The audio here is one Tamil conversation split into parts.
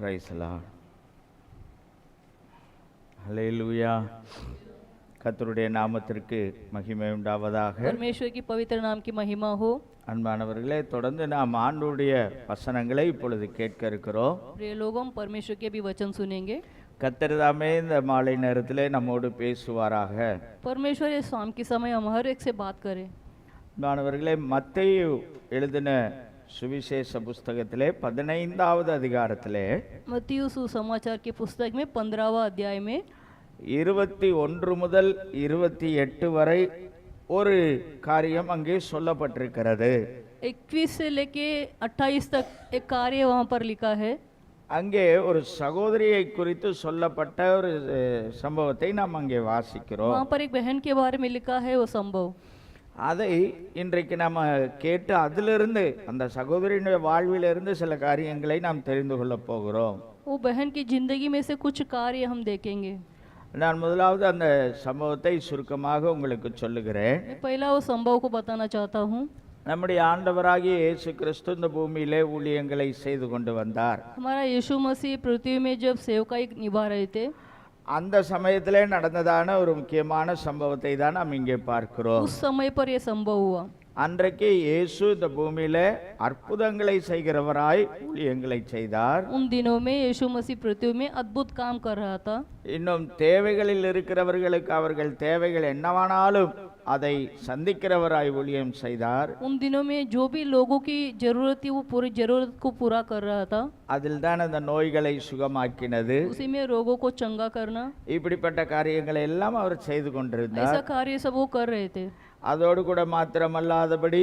Praise the Lord. Hallelujah. கர்த்தருடைய நாமத்திற்கு மகிமை உண்டாவதாக. परमेश्वर की पवित्र नाम की महिमा हो. அன்பானவர்களே, தொடர்ந்து நாம் ஆண்டவருடைய வசனங்களை இப்பொழுது கேட்க இருக்கிறோம். प्रिय लोगों, परमेश्वर के भी वचन सुनेंगे. கர்த்தர் தாமே இந்த மாலை நேரத்திலே நம்மோடு பேசுவாராக. परमेश्वर इस शाम के समय हम हर एक से बात करें. அன்பானவர்களே, மத்தேயு எழுதின சுவிசேஷ புஸ்தகத்திலே 15வது அதிகாரத்திலே मत्ती सुसमाचार की पुस्तक में 15वां अध्याय में 21 முதல் 28 வரை ஒரு காரியம் அங்கே சொல்லப்பட்டிருக்கிறது. 21 से लेके 28 तक एक कार्य वहाँ पर लिखा है. அங்கே ஒரு சகோதரியை குறித்து சொல்லப்பட்ட ஒரு சம்பவத்தை நாம் அங்கே வாசிக்கிறோம். वहाँ पर एक बहन के बारे में लिखा है वो संभव. அதை இன்றைக்கு நாம் கேட்டு அதிலிருந்து அந்த சகோதரியினுடைய வாழ்விலிருந்து சில காரியங்களை நாம் தெரிந்து கொள்ள போகிறோம். वो बहन की जिंदगी में से कुछ कार्य हम देखेंगे. நான் முதலாவது அந்த சம்பவத்தை சுருக்கமாக உங்களுக்கு சொல்லுகிறேன். मैं पहला वो संभव को बताना चाहता हूँ. நம்முடைய ஆண்டவராகிய இயேசு கிறிஸ்து இந்த பூமியிலே ஊழியங்களை செய்து கொண்டு வந்தார். हमारा यीशु मसीह पृथ्वी में जब सेवकाई निभा रहे थे, அந்த சமயத்திலே நடந்ததான ஒரு முக்கியமான சம்பவத்தை தான் நாம் இங்கே பார்க்கிறோம். उस समय पर यह संभव हुआ. அன்றைக்கு இயேசு இந்த பூமியிலே அற்புதங்களை செய்கிறவராய் ஊழியங்களை செய்தார். उन दिनों में यीशु मसीह पृथ्वी में अद्भुत काम कर रहा था. இன்னும் தேவைகளில் இருக்கிறவர்களுக்கு அவர்கள் தேவைகள் என்னவானாலும் அதை சந்திக்கிறவராய் ஊழியம் செய்தார். उन दिनों में जो भी लोगों की जरूरत थी वो पूरी जरूरत को पूरा कर रहा था. அதில் தான் அந்த நோய்களை சுகமாக்கினது. उसी में रोगों को चंगा करना, இப்படிப்பட்ட காரியங்களை எல்லாம் அவர் செய்து கொண்டிருந்தார். ऐसा कार्य सब वो कर रहे थे. அதோடு கூட மாத்திரமல்லாதபடி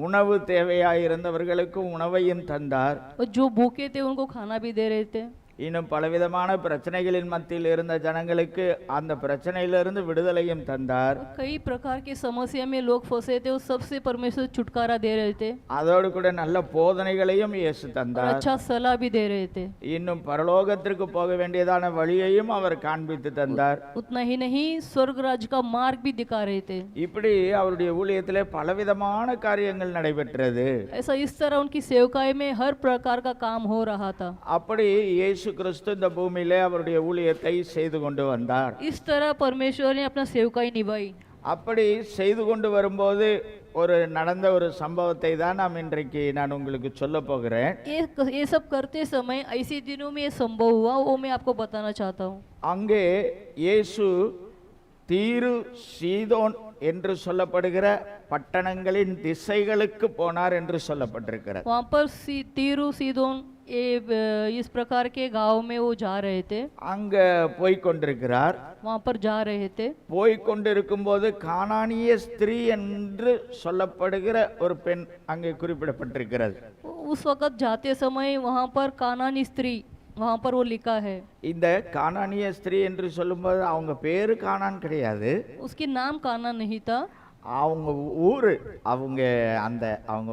உணவு தேவையாயிருந்தவர்களுக்கு உணவையும் தந்தார். और जो भूखे थे उनको खाना भी दे रहे थे. இன்னும் பலவிதமான பிரச்சனைகளின் மத்தியில் இருந்த ஜனங்களுக்கு அந்த பிரச்சனையிலிருந்து விடுதலையும் தந்தார். कई प्रकार की समस्या में लोग फंसे थे, उस सबसे परमेश्वर छुटकारा दे रहे थे. அதோடு கூட நல்ல போதனைகளையும் இயேசு और தந்தார். अच्छा सलाह भी दे रहे थे. இன்னும் பரலோகத்திற்கு போக வேண்டியதான வழியையும் அவர் காண்பித்து தந்தார். उतना ही नहीं, स्वर्ग राज्य का मार्ग भी दिखा रहे थे. இப்படி அவருடைய ஊழியத்திலே பலவிதமான காரியங்கள் நடைபெற்றது. ऐसा इस तरह उनकी सेवकाई में हर प्रकार का काम हो रहा था. அப்படி இயேசு கிறிஸ்து இந்த பூமியிலே அவருடைய ஊழியத்தை செய்து கொண்டு வந்தார். इस तरह परमेश्वर ने अपना सेवकाई निभाई. அப்படி செய்து கொண்டு வரும்போது ஒரு நடந்த ஒரு சம்பவத்தை தான் நான் உங்களுக்கு சொல்ல போகிறேன். ये सब करते समय ऐसे दिनों में ये संभव हुआ, वो मैं आपको बताना चाहता हूँ. அங்கே இயேசு தீரு சீதோன் என்று சொல்லப்படுகிற பட்டணங்களின் திசைகளுக்கு போனார் என்று சொல்லப்பட்டிருக்கிறது. वहाँ पर तीरू सीदोन इस प्रकार के गांव में वो जा रहे थे. அங்க போய் கொண்டிருக்கிறார். वहाँ पर जा रहे थे. போய் கொண்டிருக்கும் போது கானானிய ஸ்திரீ என்று சொல்லப்படுகிற ஒரு பெண் அங்கே குறிப்பிடப்பட்டிருக்கிறது. उस वक्त जाते समय वहाँ पर कानानी स्त्री वहाँ पर वो लिखा है. இந்த கானானிய ஸ்திரீ என்று சொல்லும்போது அவங்க பேரு கானான் கிடையாது. उसकी नाम काना नहीं था. அவங்க ஊரு, அவங்க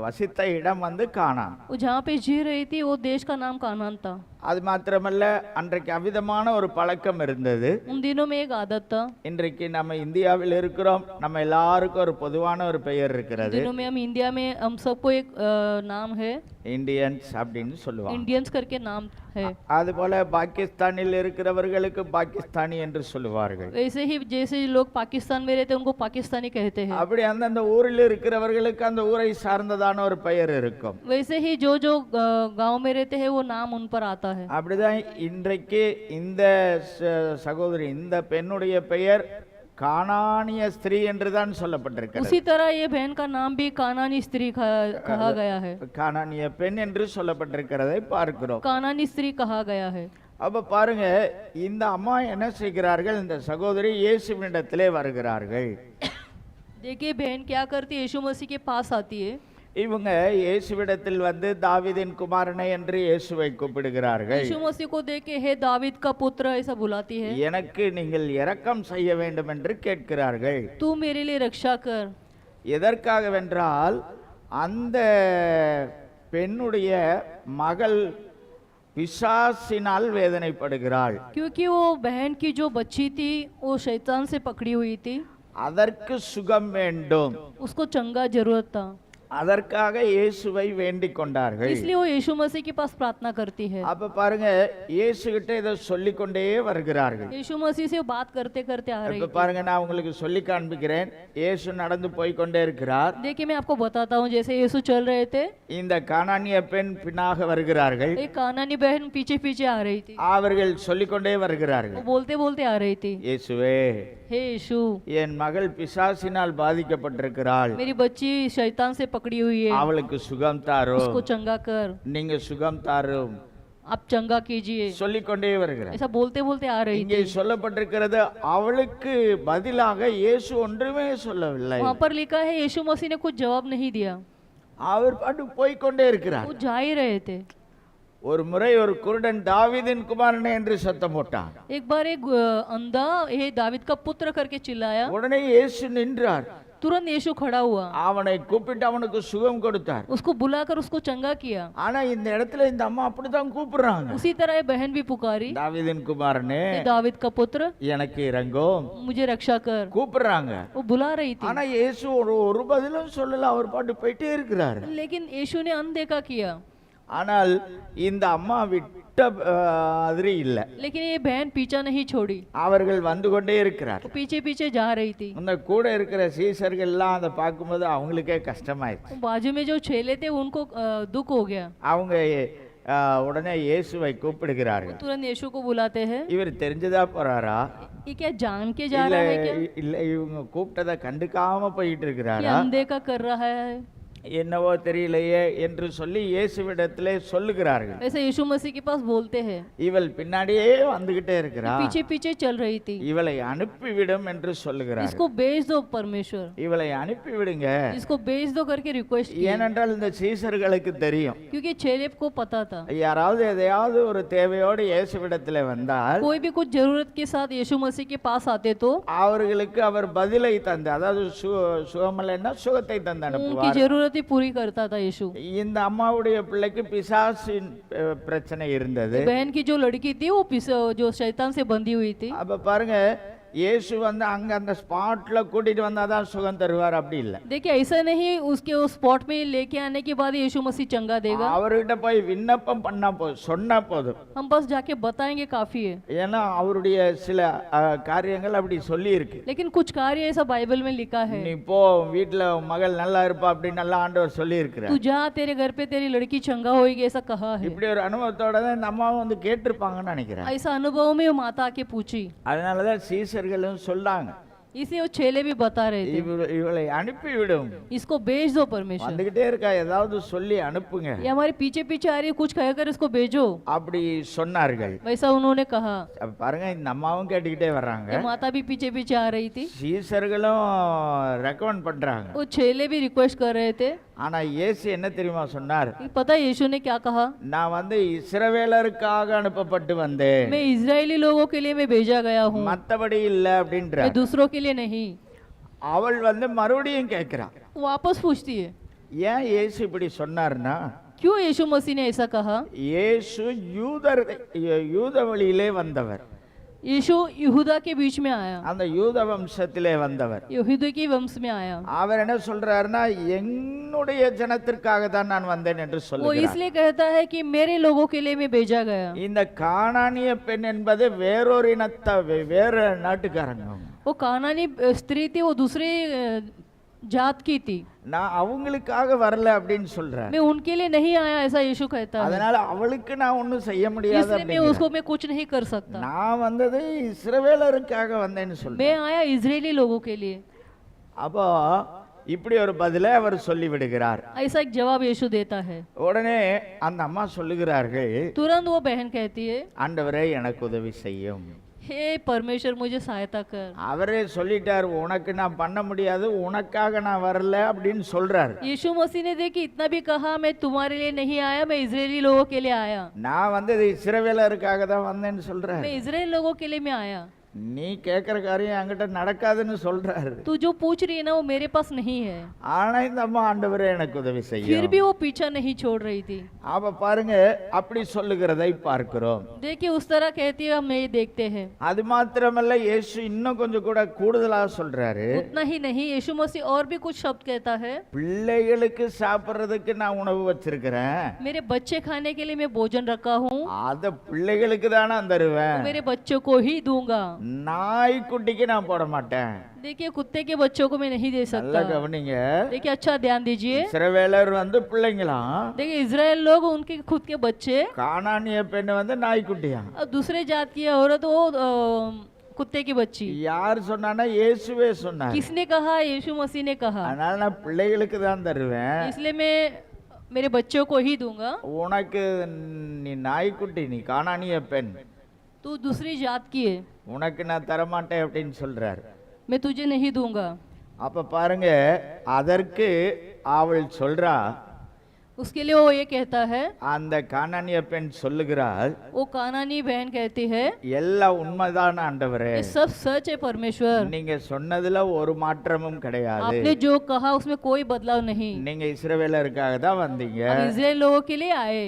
வசித்த இடம் வந்து கானான். वो जहाँ पे जी रही थी वो देश का नाम कानान था. அது மாத்திரமல்ல, அன்றைக்கு அவிதமான ஒரு பழக்கம் இருந்தது. उन दिनों में एक आदत था. இன்றைக்கு நம்ம இந்தியாவில் இருக்கிறோம், நம்ம எல்லாருக்கும் ஒரு பொதுவான ஒரு பெயர் இருக்கிறது. दिनों में हम इंडिया में हम सबको एक नाम है, இந்தியன்ஸ் அப்படின்னு சொல்லுவாங்க. इंडियंस करके नाम है. அதுபோல பாகிஸ்தானில் இருக்கிறவர்களுக்கு பாகிஸ்தானி என்று சொல்லுவார்கள். वैसे ही जैसे लोग पाकिस्तान में रहते हैं उनको पाकिस्तानी कहते हैं. அப்படி அந்தந்த ஊரில் இருக்கிறவர்களுக்கு அந்த ஊரை சார்ந்ததான ஒரு பெயர் இருக்கும். वैसे ही जो जो गांव में रहते हैं वो नाम उन पर आता है. அப்படிதான் இன்றைக்கு இந்த சகோதரி, இந்த பெண்ணுடைய பெயர் கானானிய ஸ்திரீ என்றுதான் சொல்லப்பட்டிருக்கிறது. उसी तरह ये बहन का नाम भी कानानी स्त्री कहा गया है. கானானிய பெண் என்று சொல்லப்பட்டிருக்கிறதை பார்க்கிறோம். कानानी स्त्री कहा गया है. அப்ப பாருங்க, இந்த அம்மா என்ன செய்கிறார்கள், இந்த சகோதரி இயேசுவினிடத்திலே வருகிறார்கள். देखिए बहन क्या करती है, यीशु मसीह के पास आती है. இவங்க இயேசுவிடத்தில் வந்து தாவீதின் குமாரனை என்று இயேசுவை கூப்பிடுகிறார்கள். यीशु मसीह को देख के हे दावीद का पुत्र ऐसा बुलाती है. எனக்கு நீங்கள் இரக்கம் செய்ய வேண்டும் என்று கேட்கிறார்கள். तू मेरे लिए रक्षा कर. எதற்காகவென்றால் அந்த பெண்ணுடைய மகள் பிசாசினால் வேதனைப்படுகிறாள். क्योंकि वो बहन की जो बच्ची थी वो शैतान से पकड़ी हुई थी. அதற்கு சுகம் வேண்டும். उसको चंगा जरूरत था. அதற்காக இயேசுவை வேண்டிக் கொண்டார்கள். इसलिए वो यीशु मसीह के पास प्रार्थना करती है। அப்ப பாருங்க, இயேசு கிட்ட இதை சொல்லிக்கொண்டே வருகிறார்கள். यीशु मसीह से वो बात करते करते आ रही இப்ப थी। பாருங்க, நான் உங்களுக்கு சொல்லி காண்பிக்கிறேன். இயேசு நடந்து போய் கொண்டே இருக்கிறார். देखिए मैं आपको बताता हूँ, जैसे यीशु चल रहे थे, இந்த கானானிய பெண் பின்னாக வருகிறார்கள். एक कानानी बहन पीछे पीछे आ रही थी। அவர்கள் சொல்லிக்கொண்டே வருகிறார்கள். वो बोलते बोलते आ रही थी, இயேசுவே, हे यीशु, என் மகள் பிசாசினால் பாதிக்கப்பட்டிருக்கிறாள், मेरी बच्ची शैतान से पकड़ी हुई है, அவளுக்கு சுகம் தாரும், उसको चंगा कर, நீங்க சுகம் தாரும் आप चंगा कीजिए। சொல்லிக்கொண்டே வருகிறார். ऐसा बोलते बोलते आ रही இங்கே थी। சொல்லப்பட்டிருக்கிறது, அவளுக்கு பதிலாக இயேசு ஒன்றுமே சொல்லவில்லை. वहाँ पर लिखा है यीशु मसीह ने कुछ जवाब नहीं दिया, அவர் பாட்டு போய்க்கொண்டே இருக்கிறார். वो जा ही रहे थे। ஒரு முறை ஒரு குருடன் தாவீதின் குமாரனே என்று சத்தம் போட்டான். एक बार एक अंधा ये दाविद का पुत्र करके चिल्लाया, உடனே இயேசு நின்றார். तुरंत यीशु खड़ा हुआ, அவனை கூப்பிட்டு அவனுக்கு சுகம் கொடுத்தார். उसको बुलाकर उसको चंगा किया। ஆனா இந்த இடத்துல இந்த அம்மா அப்படிதான் கூப்பிடுறாங்க, उसी तरह ये बहन भी पुकारी, தாவீதின் குமாரனே ये दाविद का पुत्र, எனக்கு இறங்கும் मुझे रक्षा कर, கூப்பிடுறாங்க. वो बुला रही थी। ஆனா இயேசு ஒரு பதிலும் சொல்லல, அவர் பாட்டு போயிட்டே இருக்கிறார். लेकिन यीशु ने अनदेखा किया। ஆனால் இந்த அம்மா விட்ட மாதிரி இல்ல, लेकिन ये बहन पीछा नहीं छोड़ी, அவர்கள் வந்து கொண்டே இருக்கிறார். वो पीछे पीछे जा रही थी। அந்த கூட இருக்கிற சீசர்கள் எல்லாம் அதை பார்க்கும்போது அவங்களுக்கே கஷ்டமாயிருச்சு. बाजू में जो चेले थे उनको दुख हो गया, அவங்க உடனே இயேசுவை கூப்பிடுகிறார்கள். तुरंत यीशु को बुलाते हैं। இவர் தெரிஞ்சதா போறாரா, ये क्या जान के जा இல்ல रहा है क्या, இல்ல இவங்க கூப்பிட்டதை கண்டுக்காம போயிட்டு ये இருக்கிறாரா, अनदेखा कर रहा है, என்னவோ தெரியலையே என்று சொல்லி இயேசுவிடத்திலே சொல்லுகிறார்கள். वैसे यीशु मसीह के पास बोलते हैं, இவள் பின்னாடியே வந்துகிட்டே இருக்கிறா, पीछे पीछे चल रही थी, இவளை அனுப்பிவிடும் என்று சொல்லுகிறார். इसको भेज दो परमेश्वर, இவளை அனுப்பிவிடுங்க, इसको भेज दो करके रिक्वेस्ट की, ஏனென்றால் இந்த சீசர்களுக்கு தெரியும், क्योंकि चेले को पता था யாராவது எதையாவது ஒரு தேவையோடு இயேசுவிடத்திலே வந்தால் कोई भी कुछ जरूरत के साथ यीशु मसीह के पास आते तो அவர்களுக்கு அவர் பதிலை தந்து, அதாவது சுகமல்லைன்னா சுகத்தை தந்து उनकी அனுப்புவார். जरूरत ही पूरी करता था यीशु। இந்த அம்மாவுடைய பிள்ளைக்கு பிசாசின் பிரச்சனை இருந்தது. बहन की जो लड़की थी वो जो शैतान से बंधी हुई थी। அப்ப பாருங்க, இயேசு வந்து அங்க அந்த ஸ்பாட்ல கூட்டிட்டு வந்தாதான் சுகம் தருவார், அப்படி இல்ல. देखिए ऐसा नहीं उसके उस स्पॉट में लेके आने के बाद यीशु मसीह चंगा देगा, அவர்கிட்ட போய் விண்ணப்பம் பண்ணா போதும், சொன்னா போதும். हम बस जाके बताएंगे काफी है। ஏன்னா அவருடைய சில காரியங்கள் அப்படி சொல்லி இருக்கு. लेकिन कुछ कार्य ऐसा बाइबल में लिखा है, நீ போ, வீட்டுல உன் மகள் நல்லா இருப்பா அப்படின்னு நல்லா ஆண்டவர் சொல்லி இருக்கிறார். तू जा तेरे घर पे तेरी लड़की चंगा होएगी, ऐसा कहा है। இப்படி ஒரு அனுபவத்தோட தான் இந்த அம்மாவும் வந்து கேட்டிருப்பாங்கன்னு நினைக்கிறேன். ऐसा अनुभव में वो माता आके पूछी, அதனாலதான் சீசர்களும் சொல்லாங்க, इसलिए वो चेले भी बता रहे थे, இவளை அனுப்பி விடும், इसको भेज दो परमेश्वर, வந்துகிட்டே இருக்கா, ஏதாவது சொல்லி அனுப்புங்க ये हमारे पीछे पीछे आ रही है, कुछ कहकर इसको भेजो, அப்படி சொன்னார்கள். वैसा उन्होंने कहा। அப்ப பாருங்க, இந்த அம்மாவும் கேட்டுக்கிட்டே வர்றாங்க, ये माता भी पीछे पीछे आ रही थी, சீசர்களும் ரெக்கமெண்ட் பண்றாங்க. वो चेले भी रिक्वेस्ट कर रहे थे। ஆனா இயேசு என்ன தெரியுமா சொன்னார், पता है यीशु ने क्या कहा, நான் வந்து இஸ்ரவேலருக்காக அனுப்பப்பட்டு வந்தேன், मैं इजरायली लोगों के लिए मैं भेजा गया हूँ, மத்தபடி இல்ல அப்படின்ற. मैं दूसरों के लिए नहीं। அவள் வந்து மறுபடியும் கேட்கிறா, वापस पूछती है, ஏன் இயேசு இப்படி சொன்னார்னா, क्यों यीशु मसीह ने ऐसा कहा। இயேசு யூத வழியிலே வந்தவர், यीशु यहूदा के बीच में आया, அந்த யூத வம்சத்திலே வந்தவர். यहूदा के वंश में आया। அவர் என்ன சொல்றாருன்னா, என்னுடைய ஜனத்திற்காக தான் நான் வந்தேன் என்று वो சொல்லுகிறார். इसलिए कहता है कि मेरे लोगों के लिए मैं भेजा गया। இந்த கானானிய பெண் என்பது வேறொரு இனத்த வேற நாட்டுக்காரங்க. वो कानानी स्त्री थी, वो दूसरे जात की थी, நான் அவங்களுக்காக வரல அப்படின்னு சொல்றேன். मैं उनके लिए नहीं आया, ऐसा यीशु कहता है। அதனால அவளுக்கு நான் ஒண்ணும் செய்ய முடியாது इसलिए मैं அப்படிங்கிறார். उसको मैं कुछ नहीं कर सकता, நான் வந்தது இஸ்ரவேலருக்காக வந்தேன்னு சொல்றேன். मैं आया इजरायली लोगों के लिए। அப்போ இப்படி ஒரு பதிலை அவர் சொல்லி விடுகிறார். ऐसा एक जवाब यीशु देता है। உடனே அந்த அம்மா சொல்லுகிறார்கள், तुरंत वो बहन कहती है, ஆண்டவரே எனக்கு உதவி செய்யும். हे परमेश्वर मुझे सहायता कर। அவரே சொல்லிட்டார், உனக்கு நான் பண்ண முடியாது, உனக்காக நான் வரல அப்படின்னு சொல்றார். यीशु मसीह ने देखिए इतना भी कहा, मैं तुम्हारे लिए नहीं आया, मैं इजरायली लोगों के लिए आया, நான் வந்து இஸ்ரவேலருக்காக தான் வந்தேன்னு சொல்றேன். मैं इजराइल लोगों के लिए मैं आया। நீ கேட்குற காரியம் என்கிட்ட நடக்காதுன்னு சொல்றாரு. तू जो पूछ रही है ना वो मेरे पास नहीं है। ஆனா இந்த அம்மா ஆண்டவரே எனக்கு உதவி फिर செய்யும். भी वो पीछा नहीं छोड़ रही थी। அப்ப பாருங்க, அப்படி சொல்லுகிறதை பார்க்கிறோம். देखिए उस तरह कहती है, हम ये देखते हैं। அது மாத்திரமல்ல, இயேசு இன்னும் கொஞ்சம் கூட கூடுதலா சொல்றாரு. उतना ही नहीं, यीशु मसीह और भी कुछ शब्द कहता है। பிள்ளைகளுக்கு சாப்பிடுறதுக்கு நான் உணவு வச்சிருக்கிறேன், मेरे बच्चे खाने के लिए मैं भोजन रखा हूँ, அத பிள்ளைகளுக்கு தானே தருவேன், मेरे बच्चों को ही दूंगा। நாய்க்குட்டிக்கு நான் போட மாட்டேன். देखिए कुत्ते के बच्चों को मैं नहीं दे நல்லா सकता। கவனிங்க. देखिए अच्छा ध्यान दीजिए। இஸ்ரவேலர் பிள்ளைங்களாம், देखिए इजराइल लोग उनके खुद के बच्चे, கானானிய பெண் நாய்க்குட்டியா. और दूसरे जात की औरत वो कुत्ते की बच्ची। யார் சொன்னானா? இயேசுவே சொன்னார். किसने कहा? यीशु मसीह ने कहा। அதனால நான் பிள்ளைகளுக்கு தான் தருவேன், इसलिए मैं मेरे बच्चों को ही दूंगा। உனக்கு நீ நாய்க்குட்டி, நீ கானானிய பெண், तू दूसरी जात की है, உனக்கு நான் தரமாட்டேன் அப்படின்னு சொல்றாரு. मैं तुझे नहीं दूंगा। அப்ப பாருங்க, அதற்கு அவள் சொல்றா, उसके लिए वो ये कहता है, அந்த கானானிய பெண் சொல்லுகிறாள், वो कानानी बहन कहती है, எல்லாம் உண்மைதான் ஆண்டவரே, ये सब सच है परमेश्वर, நீங்க சொன்னதுல ஒரு மாற்றமும் கிடையாது, आपने जो कहा उसमें कोई बदलाव नहीं। நீங்க இஸ்ரவேலருக்காக தான் வந்தீங்க, हम इजराइल लोगों के लिए आए,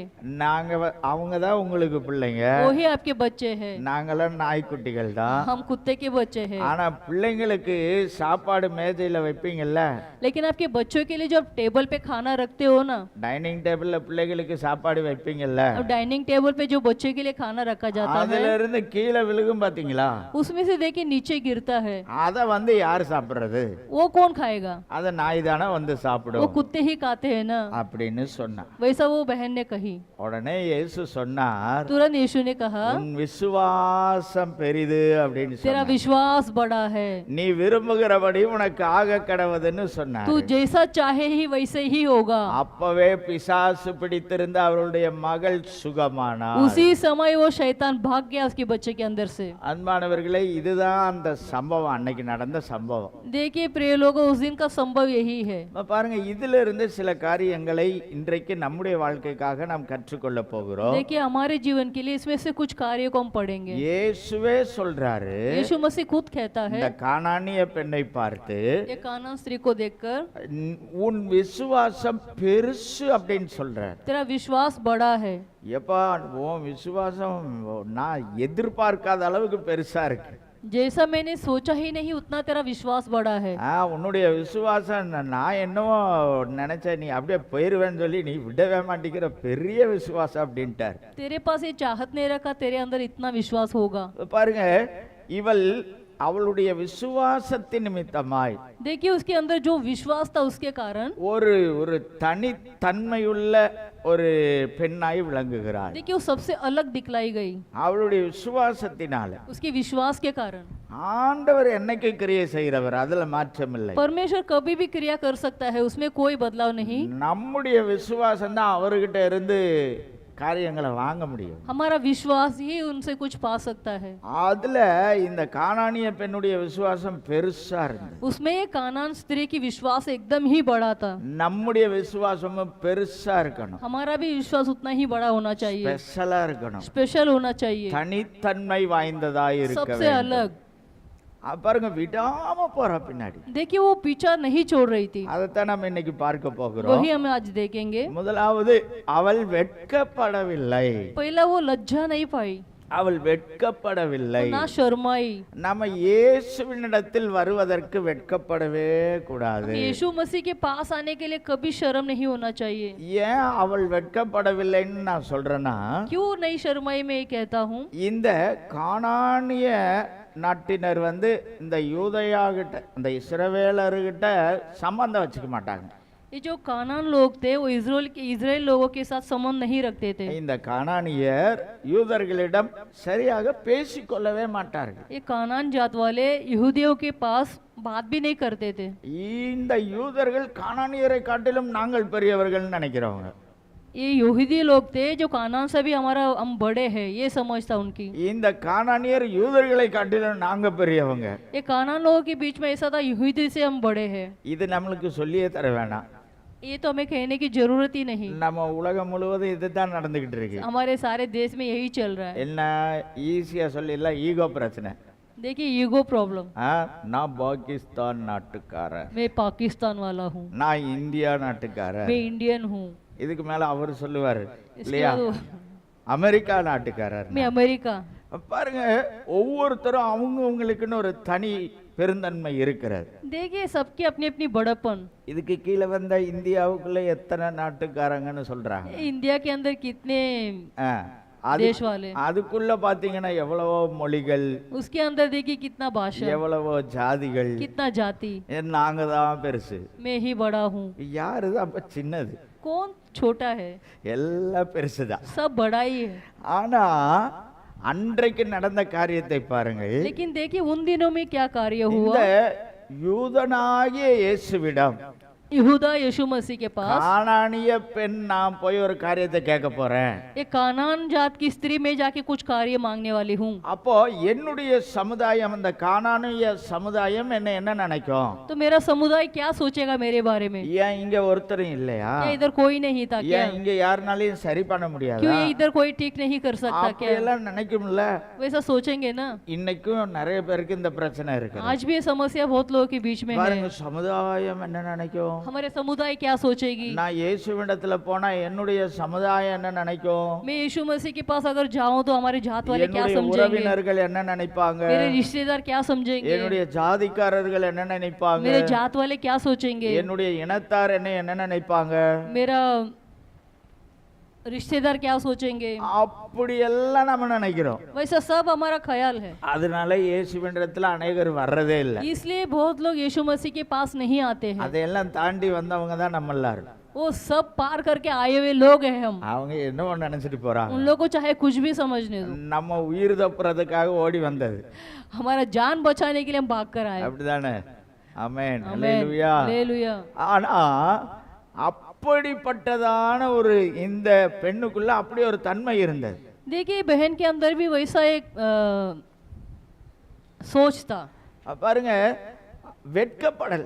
அவங்க தான் உங்களுக்கு பிள்ளைங்க, वो ही आपके बच्चे हैं, நாங்களாம் நாய்க்குட்டிகள் தான். हम कुत्ते के बच्चे हैं। ஆனா பிள்ளைங்களுக்கு சாப்பாடு மேஜையில வைப்பீங்கல்ல, लेकिन आपके बच्चों के लिए जो आप टेबल पे खाना रखते हो ना, டைனிங் டேபிள்ல பிள்ளைகளுக்கு சாப்பாடு வைப்பீங்கல்ல, अब डाइनिंग टेबल पे जो बच्चे के लिए खाना रखा जाता அதுல है, இருந்து கீழே விழுகும் பாத்தீங்களா, उसमें से देखिए नीचे गिरता है, அத யார் சாப்பிடுறது? वो कौन खाएगा? அத நாய் தானே वो சாப்பிடும் कुत्ते ही खाते हैं ना। அப்படின்னு சொன்னா. वैसा वो बहन ने कही। உடனே இயேசு சொன்னார், तुरंत यीशु ने कहा, உன் விசுவாசம் பெரிது அப்படின்னு तेरा சொன்னார். विश्वास बड़ा है, நீ விரும்புகிறபடி உனக்கு ஆக கடவுதுன்னு சொன்னார். तू जैसा चाहे ही वैसे ही होगा। அப்பவே பிசாசு பிடித்திருந்த அவருடைய மகள் சுகமானார். उसी समय वो शैतान भाग गया उसके बच्चे के अंदर से। அன்பானவர்களே, இதுதான் அந்த சம்பவம், அன்னைக்கு நடந்த சம்பவம். देखिए प्रिय लोगों, उस दिन का संभव यही है। பாருங்க, இதுல இருந்து சில காரியங்களை இன்றைக்கு நம்முடைய வாழ்க்கைக்காக நாம் கற்றுக்கொள்ள போகிறோம். देखिए हमारे जीवन के लिए इसमें से कुछ कार्यों को हम पढ़ेंगे। இயேசுவே சொல்றாரு, यीशु मसीह खुद कहता है, இந்த கானானிய பெண்ணை பார்த்து, ये कानान स्त्री को देखकर, உன் விசுவாசம் பெருசு அப்படின்னு சொல்றார். तेरा विश्वास बड़ा है। எப்பா, உன் விசுவாசம் நான் எதிர்பார்க்காத அளவுக்கு பெருசா இருக்கு. जैसा मैंने सोचा ही नहीं उतना तेरा विश्वास बड़ा है। உன்னுடைய விசுவாசம் நான் என்னவோ நினைச்சேன், நீ அப்படியே போயிருவேன்னு சொல்லி நீ விடவே மாட்டேங்கிற பெரிய விசுவாசம் அப்படின்ட்டார். तेरे पास ये चाहत नहीं रखा, तेरे अंदर इतना विश्वास होगा। பாருங்க, இவள் அவளுடைய விசுவாசத்தின் நிமித்தமாய், देखिए उसके अंदर जो विश्वास था उसके कारण ஒரு ஒரு தனித்தன்மையுள்ள ஒரு பெண்ணாய் விளங்குகிறாள். देखिए वो सबसे अलग दिखलाई गई அவளுடைய விசுவாசத்தினால. उसके विश्वास के कारण। ஆண்டவர் என்னைக்கு கிரியை செய்கிறவர், அதுல மாற்றம் இல்லை. परमेश्वर कभी भी क्रिया कर सकता है, उसमें कोई बदलाव नहीं। நம்முடைய விசுவாசம் தான் அவர்கிட்ட இருந்து காரியங்களை வாங்க முடியும். हमारा विश्वास ही उनसे कुछ पा सकता है। அதுல இந்த கானானிய பெண்ணுடைய விசுவாசம் பெருசா இருந்தது. उसमें ये कानान स्त्री की विश्वास एकदम ही बड़ा था। நம்முடைய விசுவாசமும் பெருசா இருக்கணும், हमारा भी विश्वास उतना ही बड़ा होना चाहिए, ஸ்பெஷலா இருக்கணும், स्पेशल होना चाहिए, தனித்தன்மை வாய்ந்ததாய் இருக்க सबसे வேண்டும். अलग। பாருங்க, விடாம போற பின்னாடி. देखिए वो पीछा नहीं छोड़ रही थी, அதைத்தான் நம்ம இன்னைக்கு பார்க்க போகிறோம். वही हम आज देखेंगे। முதலாவது, அவள் வெட்கப்படவில்லை. पहला वो लज्जा नहीं पाई, அவள் வெட்கப்படவில்லை. ना शर्माई। நம்ம இயேசுவினிடத்தில் வருவதற்கு வெட்கப்படவே கூடாது. यीशु मसीह के पास आने के लिए कभी शर्म नहीं होना चाहिए। ஏன் அவள் வெட்கப்படவில்லைன்னு நான் சொல்றேன்னா, क्यों नहीं शर्माई मैं ये कहता हूँ, இந்த கானானிய நாட்டினர் இந்த யூதயாகிட்ட, இந்த இஸ்ரவேலர்கிட்ட சம்பந்தம் வச்சுக்க மாட்டாங்க. ये जो कानान लोग थे वो इजराइल लोगों के साथ संबंध नहीं रखते थे। இந்த கானானியர் யூதர்களிடம் சரியாக பேசிக்கொள்ளவே மாட்டார்கள். ये कानान जात वाले यहूदियों के पास बात भी नहीं करते थे। இந்த யூதர்கள் கானானியரை காட்டிலும் நாங்கள் பெரியவர்கள் நினைக்கிறவங்க. ये यहूदी लोग थे जो कानान से भी हम बड़े हैं ये समझता उनकी। இந்த கானானியர் யூதர்களை காட்டிலும் நாங்க பெரியவங்க. ये कानान लोगों के बीच में ऐसा था, यहूदी से हम बड़े हैं। இது நம்மளுக்கு சொல்லியே தர வேணாம், ये तो हमें कहने की जरूरत ही नहीं, நம்ம உலகம் முழுவதும் இதுதான் நடந்துகிட்டு இருக்கு. हमारे सारे देश में यही चल रहा है। என்ன ஈஸியா சொல்லிடலாம், ஈகோ பிரச்சனை. देखिए ईगो प्रॉब्लम, நான் பாகிஸ்தான் நாட்டுக்காரன், मैं पाकिस्तान वाला हूँ, நான் இந்தியா நாட்டுக்காரன். मैं इंडियन हूँ, இதுக்கு மேல அவர் சொல்லுவாரு इसके இல்லையா, बाद वो- அமெரிக்கா நாட்டுக்காரர். मैं अमेरिका। பாருங்க, ஒவ்வொருத்தரும் அவங்கவுங்களுக்குன்னு ஒரு தனி பெருந்தன்மை இருக்கிறது. देखिए सबकी अपनी अपनी बड़प्पन। இதுக்கு கீழே வந்த இந்தியாவுக்குள்ள எத்தனை நாட்டுக்காரங்கன்னு சொல்றாங்க. इंडिया के अंदर कितने ஆ, அது- देश वाले, அதுக்குள்ள பாத்தீங்கன்னா எவ்வளவோ மொழிகள், उसके अंदर देखिए कितना भाषा, எவ்வளவோ ஜாதிகள். कितना जाति, நாங்க தான் பெருசு, मैं ही बड़ा हूँ, யாருதான் அப்ப சின்னது? कौन छोटा है, எல்லாம் பெருசுதான். सब बड़ा ही है। ஆனா அன்றைக்கு நடந்த காரியத்தை பாருங்கள். लेकिन देखिए उन दिनों में क्या कार्य हुआ। இந்த யூதனாகிய இயேசுவிடம் यहूदा यीशु मसीह के पास கானானிய பெண், நான் போய் ஒரு காரியத்தை கேட்க போறேன், एक कानान जात की स्त्री में जाके कुछ कार्य मांगने वाली हूँ, அப்போ என்னுடைய சமுதாயம், அந்த கானானிய சமுதாயம் என்ன நினைக்கும்? तो मेरा समुदाय क्या सोचेगा मेरे बारे में। ஏன் இங்க ஒருத்தரும் இல்லையா? क्या इधर कोई नहीं था क्या, ஏன் இங்க யாருனாலையும் சரி பண்ண முடியாதா? क्यों ये इधर कोई ठीक नहीं कर सकता क्या, அப்படியெல்லாம் நினைக்கும்ல. वैसा सोचेंगे ना। இன்னைக்கும் நிறைய பேருக்கு இந்த பிரச்சனை இருக்கு. आज भी ये समस्या बहुत लोगों के बीच में है। பாருங்க, சமுதாயம் என்ன நினைக்கும்? हमारे समुदाय क्या सोचेगी। நான் இயேசுவிடத்துல போனா என்னுடைய சமுதாயம் என்ன நினைக்கும்? मैं यीशु मसीह के पास अगर जाऊं तो हमारे जात वाले क्या என்னுடைய समझेंगे, உறவினர்கள் என்ன நினைப்பாங்க? मेरे रिश्तेदार क्या समझेंगे, என்னுடைய ஜாதிக்காரர்கள் என்ன நினைப்பாங்க? मेरे जात वाले क्या सोचेंगे, என்னுடைய இனத்தார் என்ன நினைப்பாங்க? मेरा रिश्तेदार क्या सोचेंगे, அப்படி எல்லாம் நம்ம நினைக்கிறோம். वैसा सब हमारा ख्याल है। அதனால இயேசுவிடத்துல அநேகர் வர்றதே இல்லை. इसलिए बहुत लोग यीशु मसीह के पास नहीं आते हैं। அதையெல்லாம் தாண்டி வந்தவங்க தான் நம்ம எல்லாரும். वो सब पार करके आए हुए लोग हैं हम। அவங்க என்ன நினைச்சிட்டு போறாங்க? उन लोग को चाहे कुछ भी समझने दो, நம்ம உயிர் தப்புறதுக்காக ஓடி வந்தது, हमारा जान बचाने के लिए हम भाग कर आए। அப்படிதானே? ஆமென், आमेन, அல்லேலூயா. हालेलुया। ஆனா அப்படிப்பட்டதான ஒரு இந்த பெண்ணுக்குள்ள அப்படி ஒரு தன்மை இருந்தது. देखिए बहन के अंदर भी वैसा एक सोच था, பாருங்க, வெட்கப்படல.